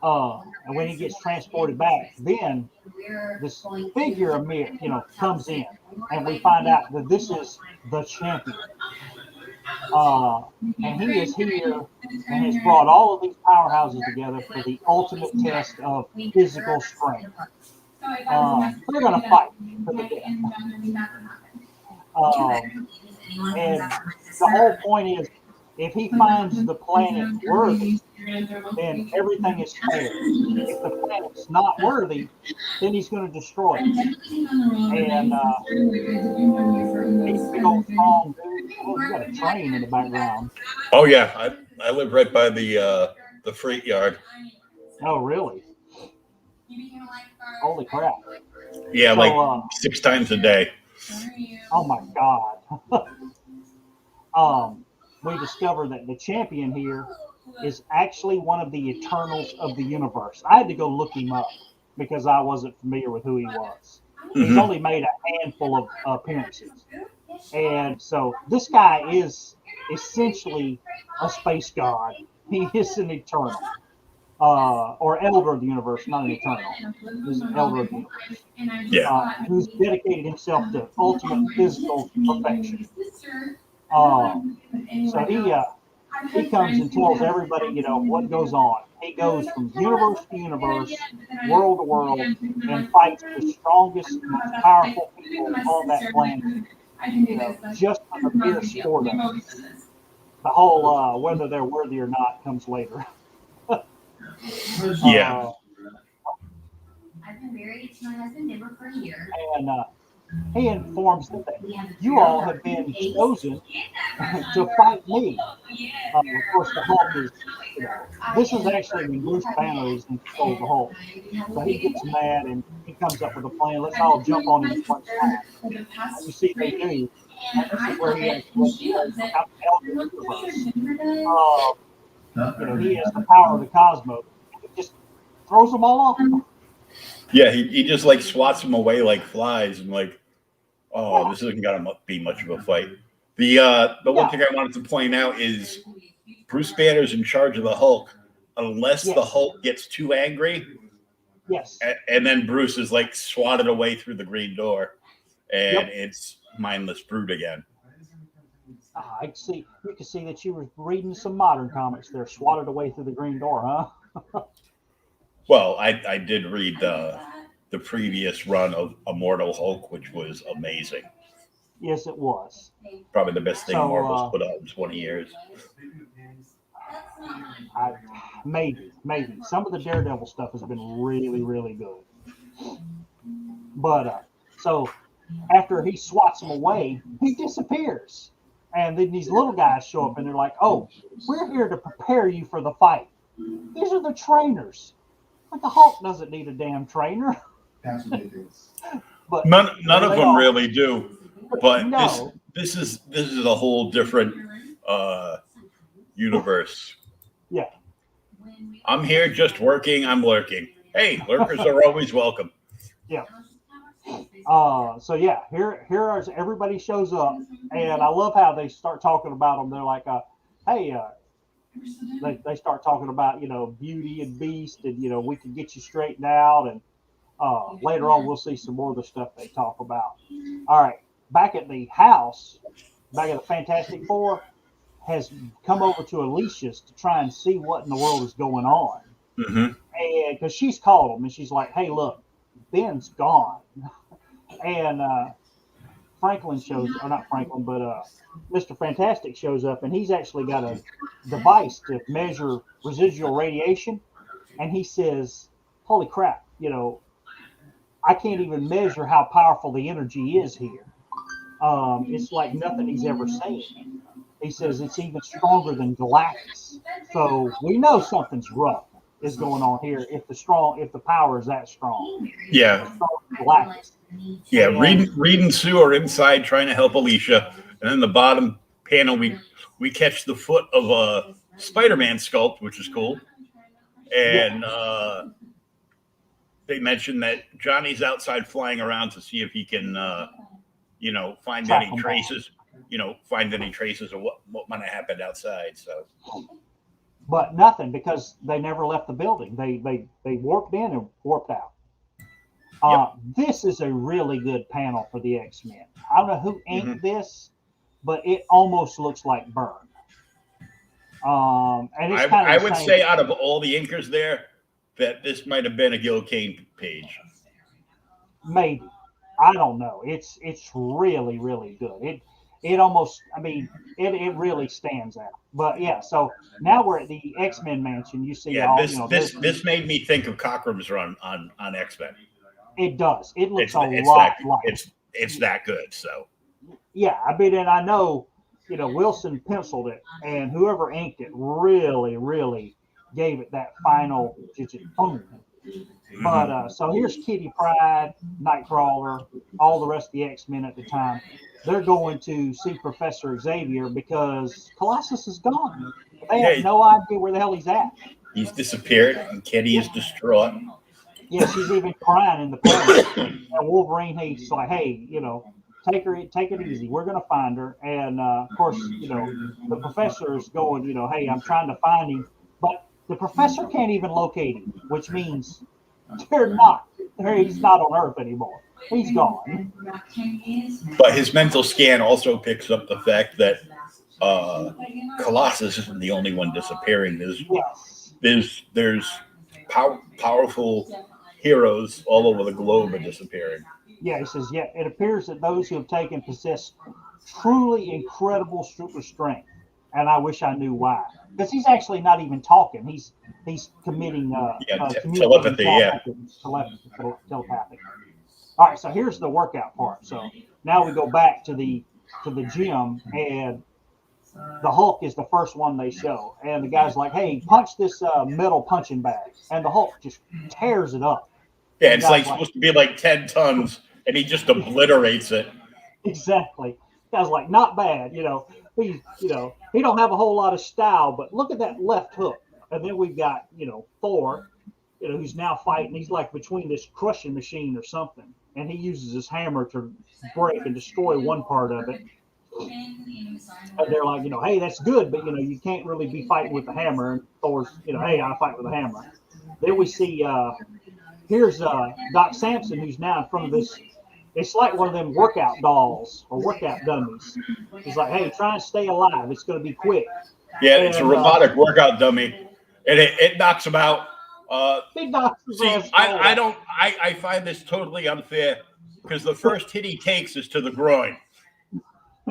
And when he gets transported back, then this figure of Mir, comes in, and we find out that this is the champion. And he is here and has brought all of these powerhouses together for the ultimate test of physical strength. They're going to fight for the death. And the whole point is, if he finds the planet worthy, then everything is fair. If the planet's not worthy, then he's going to destroy it. And he's a big old strong dude. Oh, you got a train in the background. Oh yeah, I live right by the freight yard. Oh really? Holy crap! Yeah, so, like 6 times a day. Oh my God. We discovered that the champion here is actually one of the Eternals of the universe. I had to go look him up because I wasn't familiar with who he was. Mm-hmm. He's only made a handful of appearances. And so this guy is essentially a space god. He is an Eternal. Or Elder of the universe, not an Eternal. He's an Elder of the universe. Yeah. Who's dedicated himself to ultimate physical perfection. So he comes and tells everybody, what goes on. He goes from universe to universe, world to world, and fights the strongest, most powerful people on that planet. Just for the mere sport of it. The whole whether they're worthy or not comes later. Yeah. I've been married to my husband never for a year. And he informs them that you all have been chosen to fight me. Of course, the Hulk is, this is actually when Bruce Banner is in control of the Hulk. So he gets mad and he comes up with a plan. Let's all jump on him at one time. You see, they do. And this is where he has he has the power of the cosmos. He just throws them all off. Yeah, he just like swats them away like flies, and like, oh, this isn't gonna be much of a fight. The one thing I wanted to point out is Bruce Banner's in charge of the Hulk, unless the Hulk gets too angry. Yes. And then Bruce is like swatted away through the green door, and it's mindless brute again. I see. You can see that you were reading some modern comics there, swatted away through the green door, huh? Well, I did read the previous run of Immortal Hulk, which was amazing. Yes, it was. Probably the best thing So, Marvel's put out in 20 years. Maybe. Some of the Daredevil stuff has been really, really good. But so after he swats them away, he disappears. And then these little guys show up and they're like, "Oh, we're here to prepare you for the fight. These are the trainers." Like the Hulk doesn't need a damn trainer. But None of them really do. But no. this is a whole different universe. Yeah. I'm here just working. I'm lurking. Hey, lurkers are always welcome. Yeah. So yeah, here everybody shows up, and I love how they start talking about them. They're like, "Hey," they start talking about Beauty and Beast, and we can get you straightened out, and later on we'll see some more of the stuff they talk about. All right, back at the house, back at the Fantastic Four has come over to Alicia's to try and see what in the world is going on, and because she's called them and she's like, "Hey, look, Ben's gone." And Franklin shows, or not Franklin, but Mr. Fantastic shows up, and he's actually got a device to measure residual radiation. And he says, "Holy crap, I can't even measure how powerful the energy is here. It's like nothing he's ever seen." He says it's even stronger than Galactus. So we know something's rough is going on here if the power is that strong. Yeah. Galactus. Yeah, Reed and Sue are inside trying to help Alicia, and in the bottom panel we catch the foot of a Spider-Man sculpt, which is cool. And they mentioned that Johnny's outside flying around to see if he can find any traces, find any traces of what might have happened outside. So but nothing, because they never left the building. They warped in and warped out. This is a really good panel for the X-Men. I don't know who inked this, but it almost looks like Byrne. And it's I would say out of all the inkers there, that this might have been a Gil Kane page. Maybe. I don't know. It's really, really good. It almost, it really stands out. But yeah, so now we're at the X-Men mansion. You see, this made me think of Cockrum's run on X-Men. It does. It looks a lot like it's that good. So yeah, and I know Wilson penciled it, and whoever inked it really, really gave it that final boom. But so here's Kitty Pryde, Nightcrawler, all the rest of the X-Men at the time. They're going to see Professor Xavier because Colossus is gone. They have no idea where the hell he's at. He's disappeared, and Kitty is distraught. Yeah, she's even crying in the panic. And Wolverine, he's like, "Hey, take it easy. We're gonna find her." And of course, the professor is going, "Hey, I'm trying to find him," but the professor can't even locate him, which means he's not on Earth anymore. He's gone. But his mental scan also picks up the fact that Colossus isn't the only one disappearing. There's powerful heroes all over the globe are disappearing. Yeah, he says, it appears that those who have taken possess truly incredible super strength, and I wish I knew why. Because he's actually not even talking. He's committing telepathy. Telepathic. All right, so here's the workout part. So now we go back to the gym, and the Hulk is the first one they show, and the guy's like, "Hey, punch this metal punching bag," and the Hulk just tears it up. Yeah, it's supposed to be like 10 tons, and he just obliterates it. Exactly. Guy's like, not bad, he don't have a whole lot of style, but look at that left hook. And then we've got, Thor, who's now fighting. He's like between this crushing machine or something, and he uses his hammer to break and destroy one part of it. And they're like, "Hey, that's good, but you can't really be fighting with the hammer." And Thor's, "Hey, I fight with a hammer." Then we see here's Doc Samson, who's now in front of this. It's like one of them workout dolls or workout dummies. He's like, "Hey, try and stay alive. It's going to be quick." Yeah, it's a robotic workout dummy, and it knocks him out. I find this totally unfair because the first hit he takes is to the groin.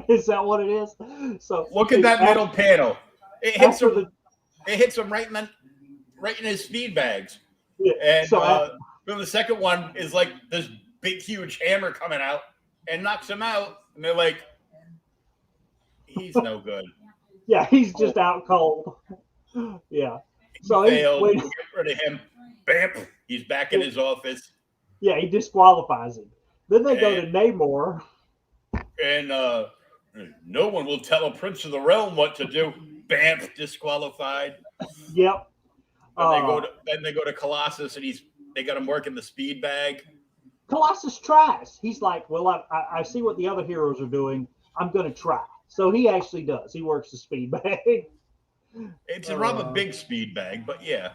Is that what it is? So look at that middle panel. It hits him. It hits him right in his speed bags. Yeah. And So then the second one is like this big, huge hammer coming out and knocks him out. And they're like, he's no good. Yeah, he's just out cold. Yeah. So He failed. We'll get rid of him. Bam. He's back in his office. Yeah, he disqualifies him. Then they go to Namor. And no one will tell a prince of the realm what to do. Bam, disqualified. Yep. Then they go to Colossus, and they got him working the speed bag. Colossus tries. He's like, well, I see what the other heroes are doing. I'm going to try. So he actually does. He works the speed bag. It's a rather big speed bag, but yeah.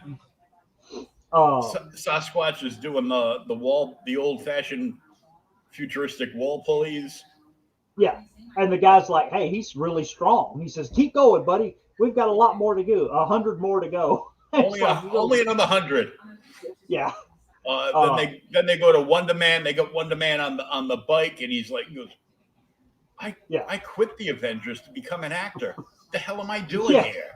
Sasquatch is doing the old-fashioned futuristic wall pulleys. Yeah. And the guy's like, hey, he's really strong. He says, keep going, buddy. We've got a lot more to go. 100 more to go. Only another 100. Yeah. Then they go to Wonder Man. They got Wonder Man on the bike, and he goes, I quit the Avengers to become an actor. What the hell am I doing here?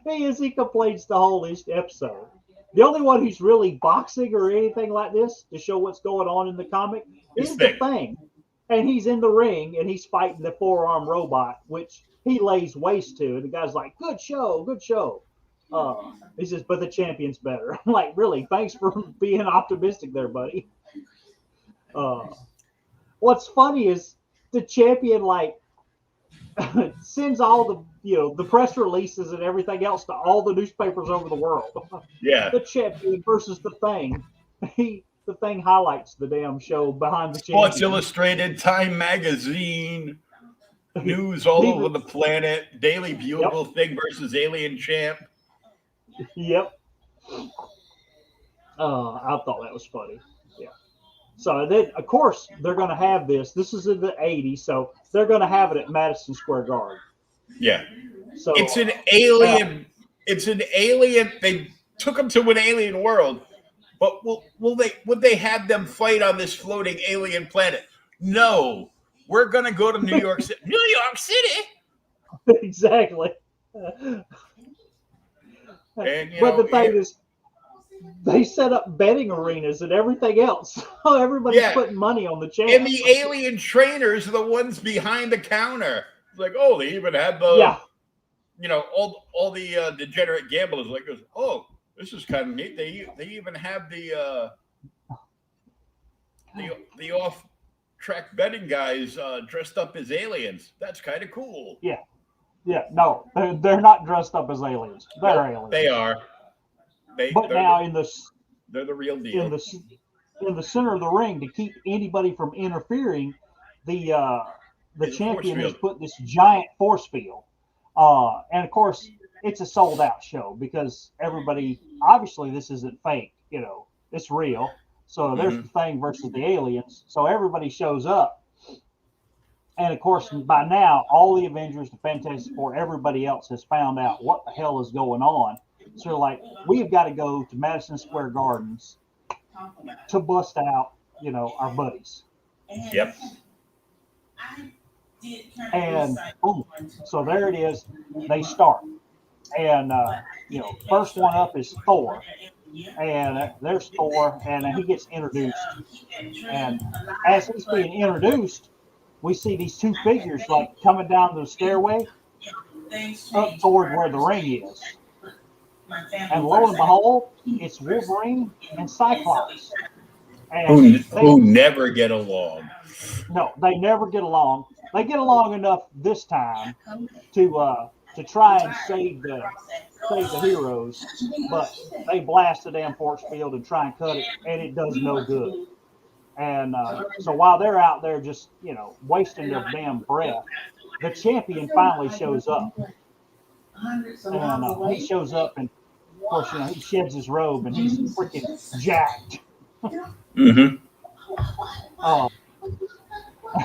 He complains the whole episode. The only one who's really boxing or anything like this to show what's going on in the comic is the Thing. And he's in the ring, and he's fighting the four-arm robot, which he lays waste to. And the guy's like, good show, good show. He says, but the champion's better. I'm like, really? Thanks for being optimistic there, buddy. What's funny is the champion, like, sends all the press releases and everything else to all the newspapers over the world. Yeah. The champion versus the Thing. The Thing highlights the damn show behind the Sports Illustrated, Time Magazine, news all over the planet, Daily Bugle, Thing versus Alien Champ. Yep. I thought that was funny. Yeah. So then, of course, they're going to have this. This is in the 80s, so they're going to have it at Madison Square Garden. Yeah. So it's an alien. It's an alien. They took them to an alien world, but would they have them fight on this floating alien planet? No. We're going to go to New York City. New York City. Exactly. And, but the thing is, they set up betting arenas and everything else. So everybody's putting money on the chance. And the alien trainers are the ones behind the counter. It's like, oh, they even had the, all the degenerate gamblers. Like, oh, this is kind of neat. They even have the off-track betting guys dressed up as aliens. That's kind of cool. Yeah. Yeah, no, they're not dressed up as aliens. They're aliens. They are. They're the real deal. In the center of the ring, to keep anybody from interfering, the champion has put this giant force field. And of course, it's a sold out show because everybody, obviously this isn't fake, it's real. So there's the Thing versus the aliens. So everybody shows up. And of course, by now, all the Avengers, the Fantastic Four, everybody else has found out what the hell is going on. So they're like, we've got to go to Madison Square Gardens to bust out, our buddies. Yep. And boom, so there it is. They start. And, first one up is Thor. And there's Thor, and he gets introduced. And as he's being introduced, we see these two figures like coming down the stairway up toward where the ring is. And lo and behold, it's Wolverine and Cyclops. And who never get along. No, they never get along. They get along enough this time to try and save the heroes, but they blast the damn force field and try and cut it, and it does no good. And so while they're out there just, wasting their damn breath, the champion finally shows up. And he shows up, and of course, he sheds his robe, and he's freaking jacked. Mm-hmm. I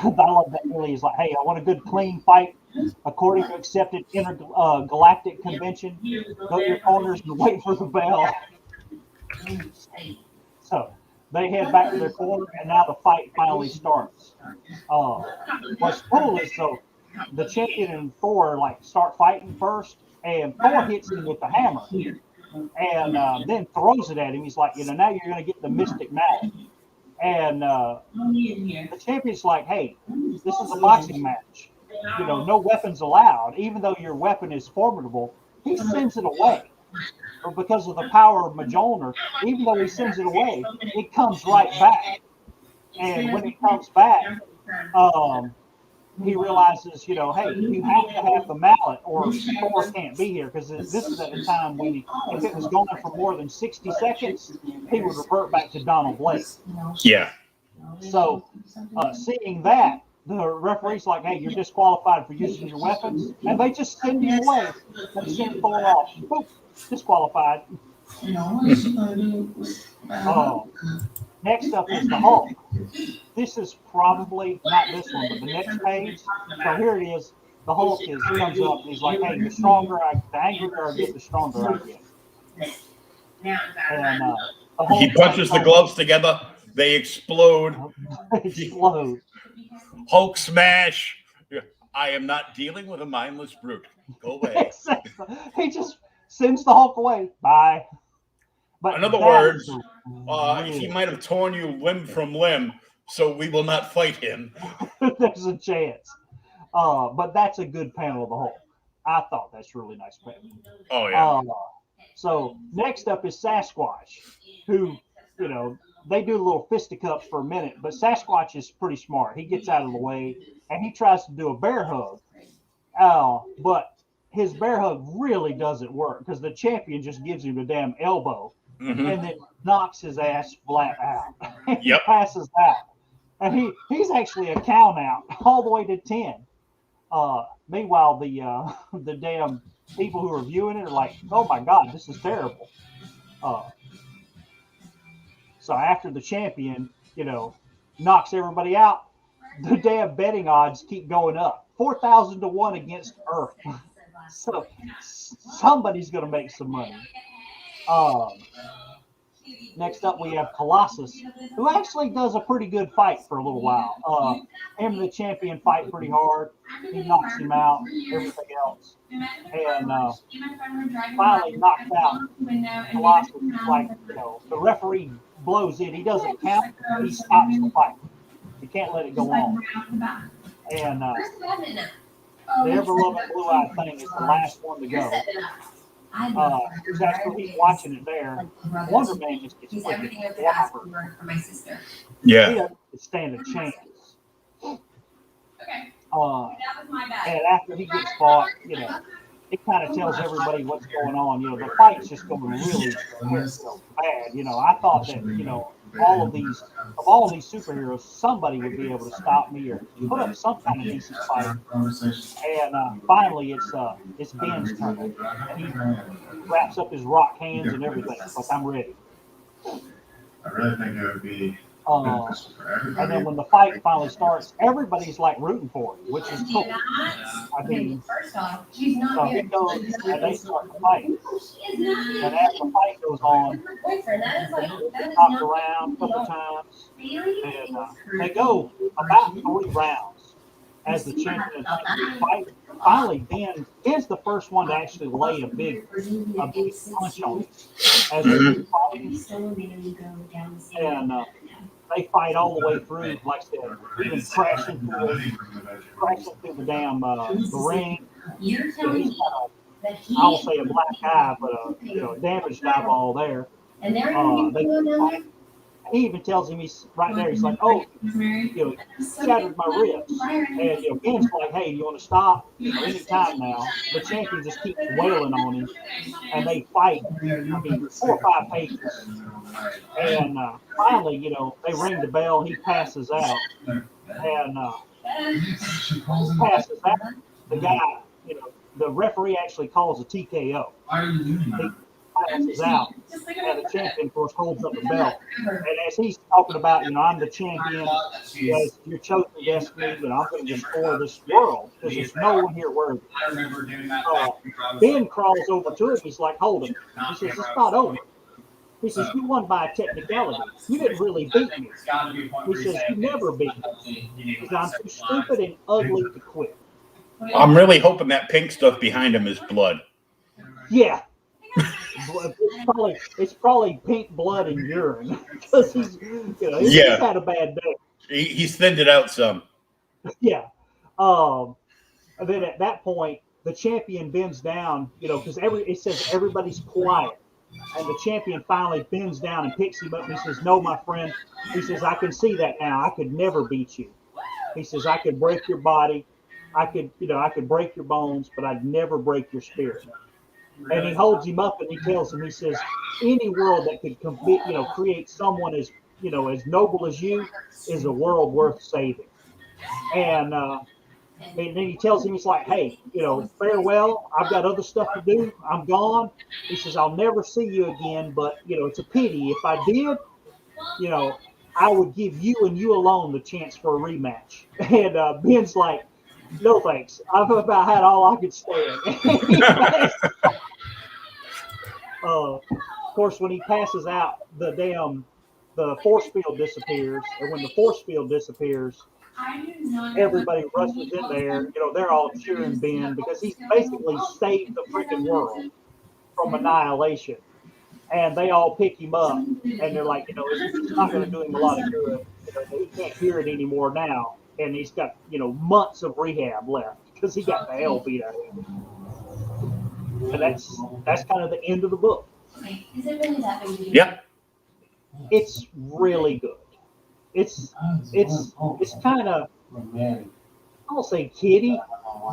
love that. Really, he's like, hey, I want a good, clean fight according to accepted intergalactic convention. Go to your corners and wait for the bell. So They head back to their corner, and now the fight finally starts. What's cool is so the champion and Thor like start fighting first, and Thor hits him with the hammer, and then throws it at him. He's like, now you're going to get the Mystic Mallet. And the champion's like, hey, this is a boxing match. No weapons allowed. Even though your weapon is formidable, he sends it away. Or because of the power of Mjolnir, even though he sends it away, it comes right back. And when it comes back, he realizes, hey, you have to have the mallet or Thor can't be here, because this is at a time when if it was going for more than 60 seconds, he would revert back to Donald Blake. Yeah. So seeing that, the referee's like, hey, you're disqualified for using your weapons, and they just send you away. They send Thor off. Boop, disqualified. Next up is the Hulk. This is probably not this one, but the next page. So here it is. The Hulk comes up and he's like, hey, the angrier I get, the stronger I get. And the Hulk he punches the gloves together. They explode. Hulk smash. I am not dealing with a mindless brute. Go away. He just sends the Hulk away. Bye. But in other words, he might have torn you limb from limb, so we will not fight him. There's a chance. But that's a good panel of the Hulk. I thought that's a really nice panel. Oh, yeah. So next up is Sasquatch, who, they do little fisticuffs for a minute, but Sasquatch is pretty smart. He gets out of the way, and he tries to do a bear hug. But his bear hug really doesn't work, because the champion just gives him a damn elbow. Mm-hmm. And then knocks his ass flat out. He Yep. passes out. And he's actually a count out all the way to 10. Meanwhile, the damn people who are viewing it are like, oh my God, this is terrible. So after the champion, knocks everybody out, the damn betting odds keep going up. 4,000 to 1 against Earth. So somebody's going to make some money. Next up, we have Colossus, who actually does a pretty good fight for a little while. Him and the champion fight pretty hard. He knocks him out, everything else. And finally knocked out Colossus. Like, the referee blows in. He doesn't count. He stops the fight. He can't let it go on. And the ever-loving blue-eyed thing is the last one to go. That's he's watching it there. Wonder Man just gets freaking whoppered. Yeah. He doesn't stand a chance. And after he gets fought, it kind of tells everybody what's going on. The fight's just going really bad. I thought that, all of these superheroes, somebody would be able to stop me or put up some kind of decent fight. And finally, it's Ben's turn, and he wraps up his rock hands and everything. Like, I'm ready. I really think it would be beneficial for everybody. And then when the fight finally starts, everybody's like rooting for him, which is cool. I mean, first off, she's not so he goes and they start the fight. And as the fight goes on, they knocked around a couple times, and they go about 3 rounds as the champion fight. Finally, Ben's the first one to actually lay a big punch on him as they're fighting. And they fight all the way through, like I said, even crashing through the damn the ring. He's got I won't say a black eye, but a damaged eyeball there. He even tells him, he's right there, he's like, oh, shattered my ribs. And Ben's like, hey, you want to stop? Anytime now. The champion just keeps wailing on him, and they fight, 4 or 5 pages. And finally, they ring the bell, he passes out. And he passes out. The guy, the referee actually calls a TKO. He passes out, and the champion, of course, holds up the belt. And as he's talking about, I'm the champion, your chosen destiny, but I'm going to destroy this world because there's no one here worthy. Ben crawls over to him. He's like, hold it. He says, it's not over. He says, you won by a technicality. You didn't really beat me. He says, you never beat me. He says, I'm too stupid and ugly to quit. I'm really hoping that pink stuff behind him is blood. Yeah. It's probably pink blood and urine because he's had a bad day. He's thinned it out some. Yeah. And then at that point, the champion bends down, because it says everybody's quiet. And the champion finally bends down and picks him up. And he says, no, my friend. He says, I can see that now. I could never beat you. He says, I could break your body. I could break your bones, but I'd never break your spirit. And he holds him up and he tells him, he says, any world that could create someone as noble as you is a world worth saving. And then he tells him, he's like, hey, farewell. I've got other stuff to do. I'm gone. He says, I'll never see you again, but, it's a pity. If I did, I would give you and you alone the chance for a rematch. And Ben's like, no thanks. I've about had all I could stand. Of course, when he passes out, the force field disappears. And when the force field disappears, everybody rushes in there. They're all cheering Ben because he's basically saved the freaking world from annihilation. And they all pick him up, and they're like, it's not going to do him a lot of good. He can't hear it anymore now, and he's got months of rehab left because he got the hell beat out of him. And that's kind of the end of the book. Is it really that big? Yep. It's really good. It's kind of, I won't say kiddie,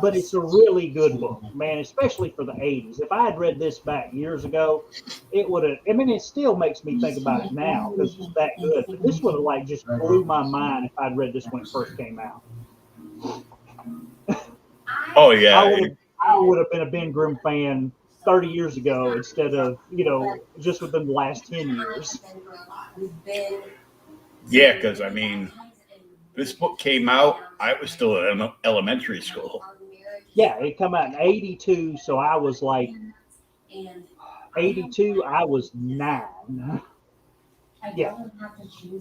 but it's a really good book, man, especially for the 80s. If I had read this back years ago, it would have, it still makes me think about it now because it's that good. But this would have just blew my mind if I'd read this when it first came out. Oh, yeah. I would have been a Ben Grimm fan 30 years ago instead of, just within the last 10 years. Yeah, because, this book came out, I was still in elementary school. Yeah, it came out in 82, so I was 82, I was 9. Yeah,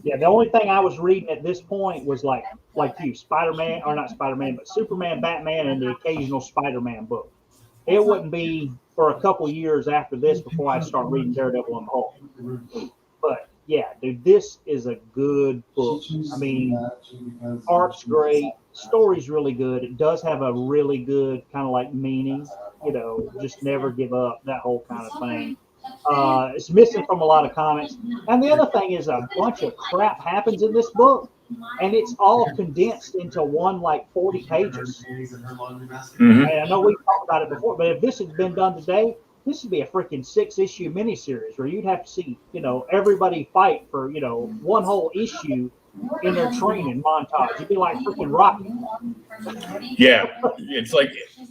the only thing I was reading at this point was like you, Spider-Man, or not Spider-Man, but Superman, Batman, and the occasional Spider-Man book. It wouldn't be for a couple years after this before I'd start reading Daredevil and Hulk. But yeah, dude, this is a good book. Art's great, story's really good. It does have a really good kind of meaning, just never give up, that whole kind of thing. It's missing from a lot of comics. And the other thing is a bunch of crap happens in this book, and it's all condensed into one 40 pages. Mm-hmm. And I know we talked about it before, but if this had been done today, this would be a freaking 6-issue miniseries where you'd have to see, everybody fight for, one whole issue in their training montage. It'd be like freaking Rocky. Yeah, it's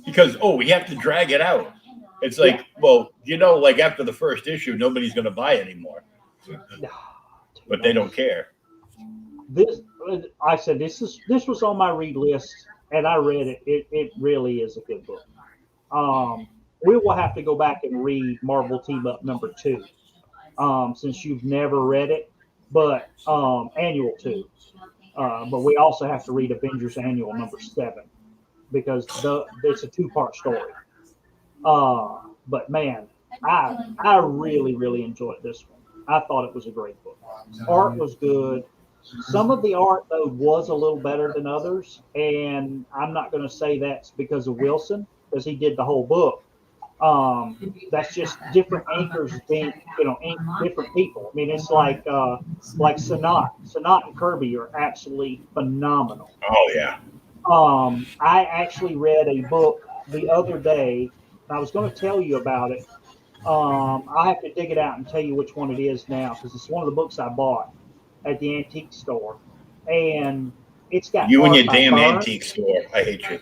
because we have to drag it out. It's after the first issue, nobody's going to buy anymore. But they don't care. This was on my read list, and I read it. It really is a good book. We will have to go back and read Marvel Team Up number 2, since you've never read it, but Annual 2. But we also have to read Avengers Annual number 7 because it's a 2-part story. But man, I really, really enjoyed this one. I thought it was a great book. Art was good. Some of the art, though, was a little better than others, and I'm not going to say that's because of Wilson, because he did the whole book. That's just different anchors being, ink different people. It's like Sanat. Sanat and Kirby are absolutely phenomenal. Oh yeah. I actually read a book the other day. I was going to tell you about it. I have to dig it out and tell you which one it is now because it's one of the books I bought at the antique store, and it's got you and your damn Byrne. Antique store. I hate you.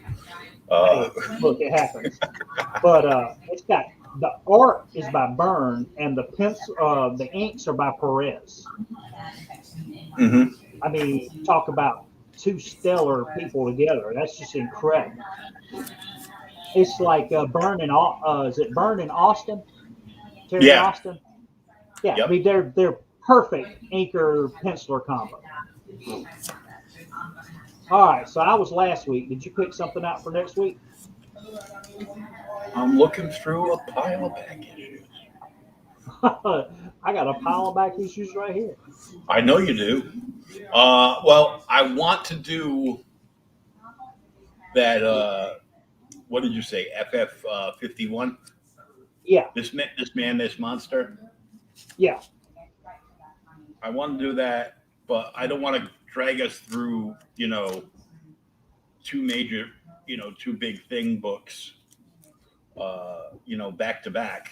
Hey, look, it happens. But it's got the art is by Byrne, and the pencil, the inks are by Perez. Mm-hmm. Talk about two stellar people together. That's just incredible. It's like Byrne and is it Byrne and Austin? Terry Austin. Yeah, Yep. I mean they're perfect inker penciler combo. All right, so I was last week. Did you pick something out for next week? I'm looking through a pile of back issues. I got a pile of back issues right here. I know you do. Well, I want to do that. What did you say? FF 51. Yeah, This man, this monster. yeah. I want to do that, but I don't want to drag us through. Two major, two big thing books. Back to back.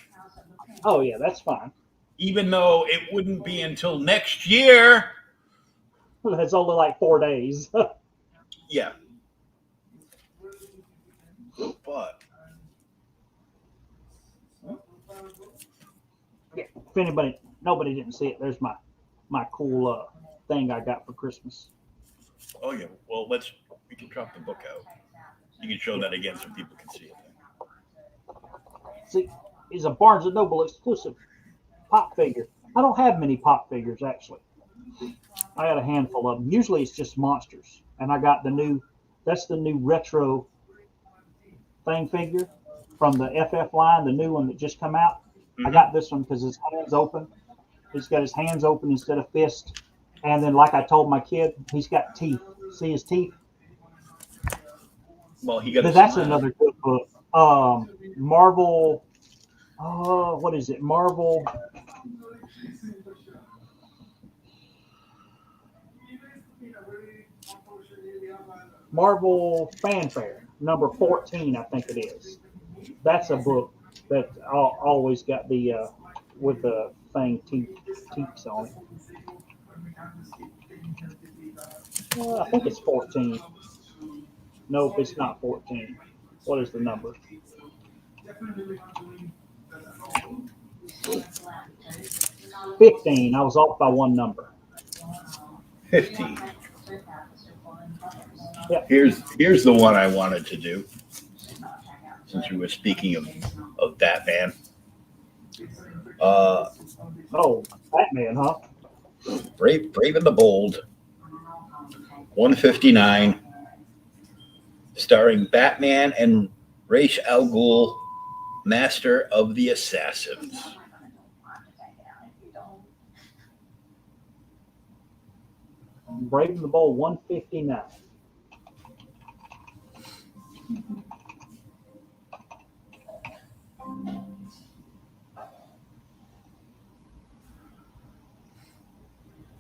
Oh yeah, that's fine. Even though it wouldn't be until next year. That's only like 4 days. Yeah. But Yeah, if nobody didn't see it, there's my cool thing I got for Christmas. oh yeah, well we can drop the book out. You can show that again so people can see it. See, it's a Barnes and Noble exclusive pop figure. I don't have many pop figures actually. I got a handful of them. Usually it's just monsters, and I got that's the new retro thing figure from the FF line, the new one that just come out. I got this one because his hands open. He's got his hands open instead of fist. And then, like I told my kid, he's got teeth. See his teeth? Well, he got. That's another good book. Marvel. What is it? Marvel Fanfare, number 14, I think it is. That's a book that always got the with the thing teeps on it. I think it's 14. Nope, it's not 14. What is the number? 15. I was off by one number. 15. Yeah. Here's the one I wanted to do. Since we were speaking of Batman. Batman, huh? Brave and the Bold. 159. Starring Batman and Ra's al Ghul, Master of the Assassins. Brave and the Bold 159.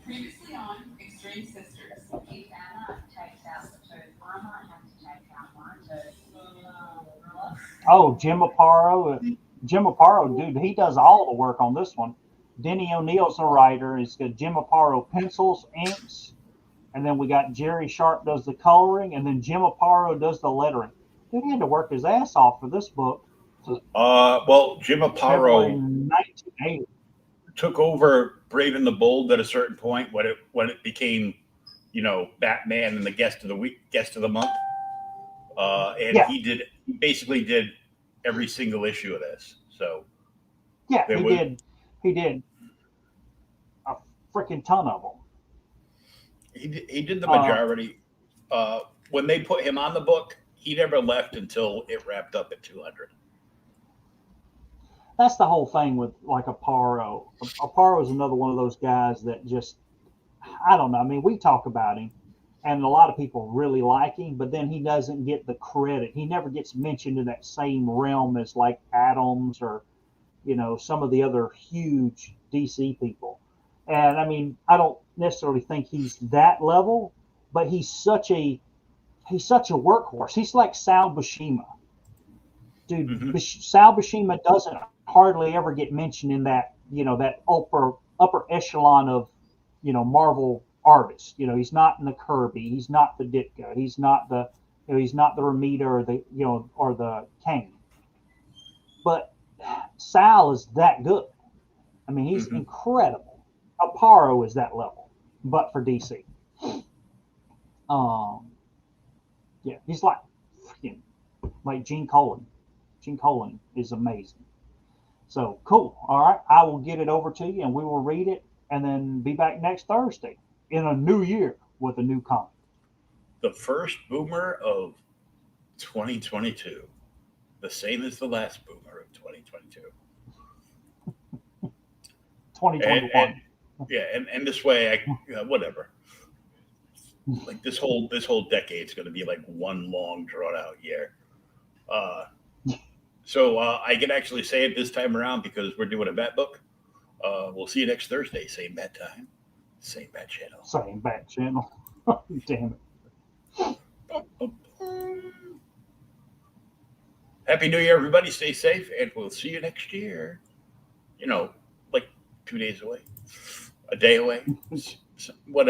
Previously on Extreme Sisters. If Anna takes out the tooth, I might have to take out my tooth. Oh, Jim Aparo. Jim Aparo, dude, he does all the work on this one. Denny O'Neill's the writer. It's got Jim Aparo pencils, inks, and then we got Jerry Sharp does the coloring, and then Jim Aparo does the lettering. Dude, he had to work his ass off for this book. Well, Jim Aparo 1980. took over Brave and the Bold at a certain point when it became, Batman and the guest of the month. And Yeah. he basically did every single issue of this. So yeah, he did a freaking ton of them. he did the majority. When they put him on the book, he never left until it wrapped up at 200. That's the whole thing with like Aparo. Aparo is another one of those guys that just, I don't know. I mean, we talk about him, and a lot of people really like him, but then he doesn't get the credit. He never gets mentioned in that same realm as like Adams or, some of the other huge DC people. And I mean, I don't necessarily think he's that level, but he's such a workhorse. He's like Sal Buscema. Dude, Mm-hmm. Sal Buscema doesn't hardly ever get mentioned in that, that upper echelon of, Marvel artists. He's not in the Kirby, he's not the Ditka, he's not the Ramita or the Kane. But Sal is that good. I mean, he's incredible. Aparo is that level, but for DC. Yeah, he's like Gene Colan. Gene Colan is amazing. So cool. All right, I will get it over to you, and we will read it, and then be back next Thursday in a new year with a new comic. The first boomer of 2022, the same as the last boomer of 2022. 2021. And this way, whatever. Like this whole decade's going to be like one long drawn out year. So I can actually say it this time around because we're doing a bat book. We'll see you next Thursday, same bat time, same bat channel. Same bat channel. Damn it. Happy New Year, everybody. Stay safe, and we'll see you next year. Like 2 days away, a day away, whatever.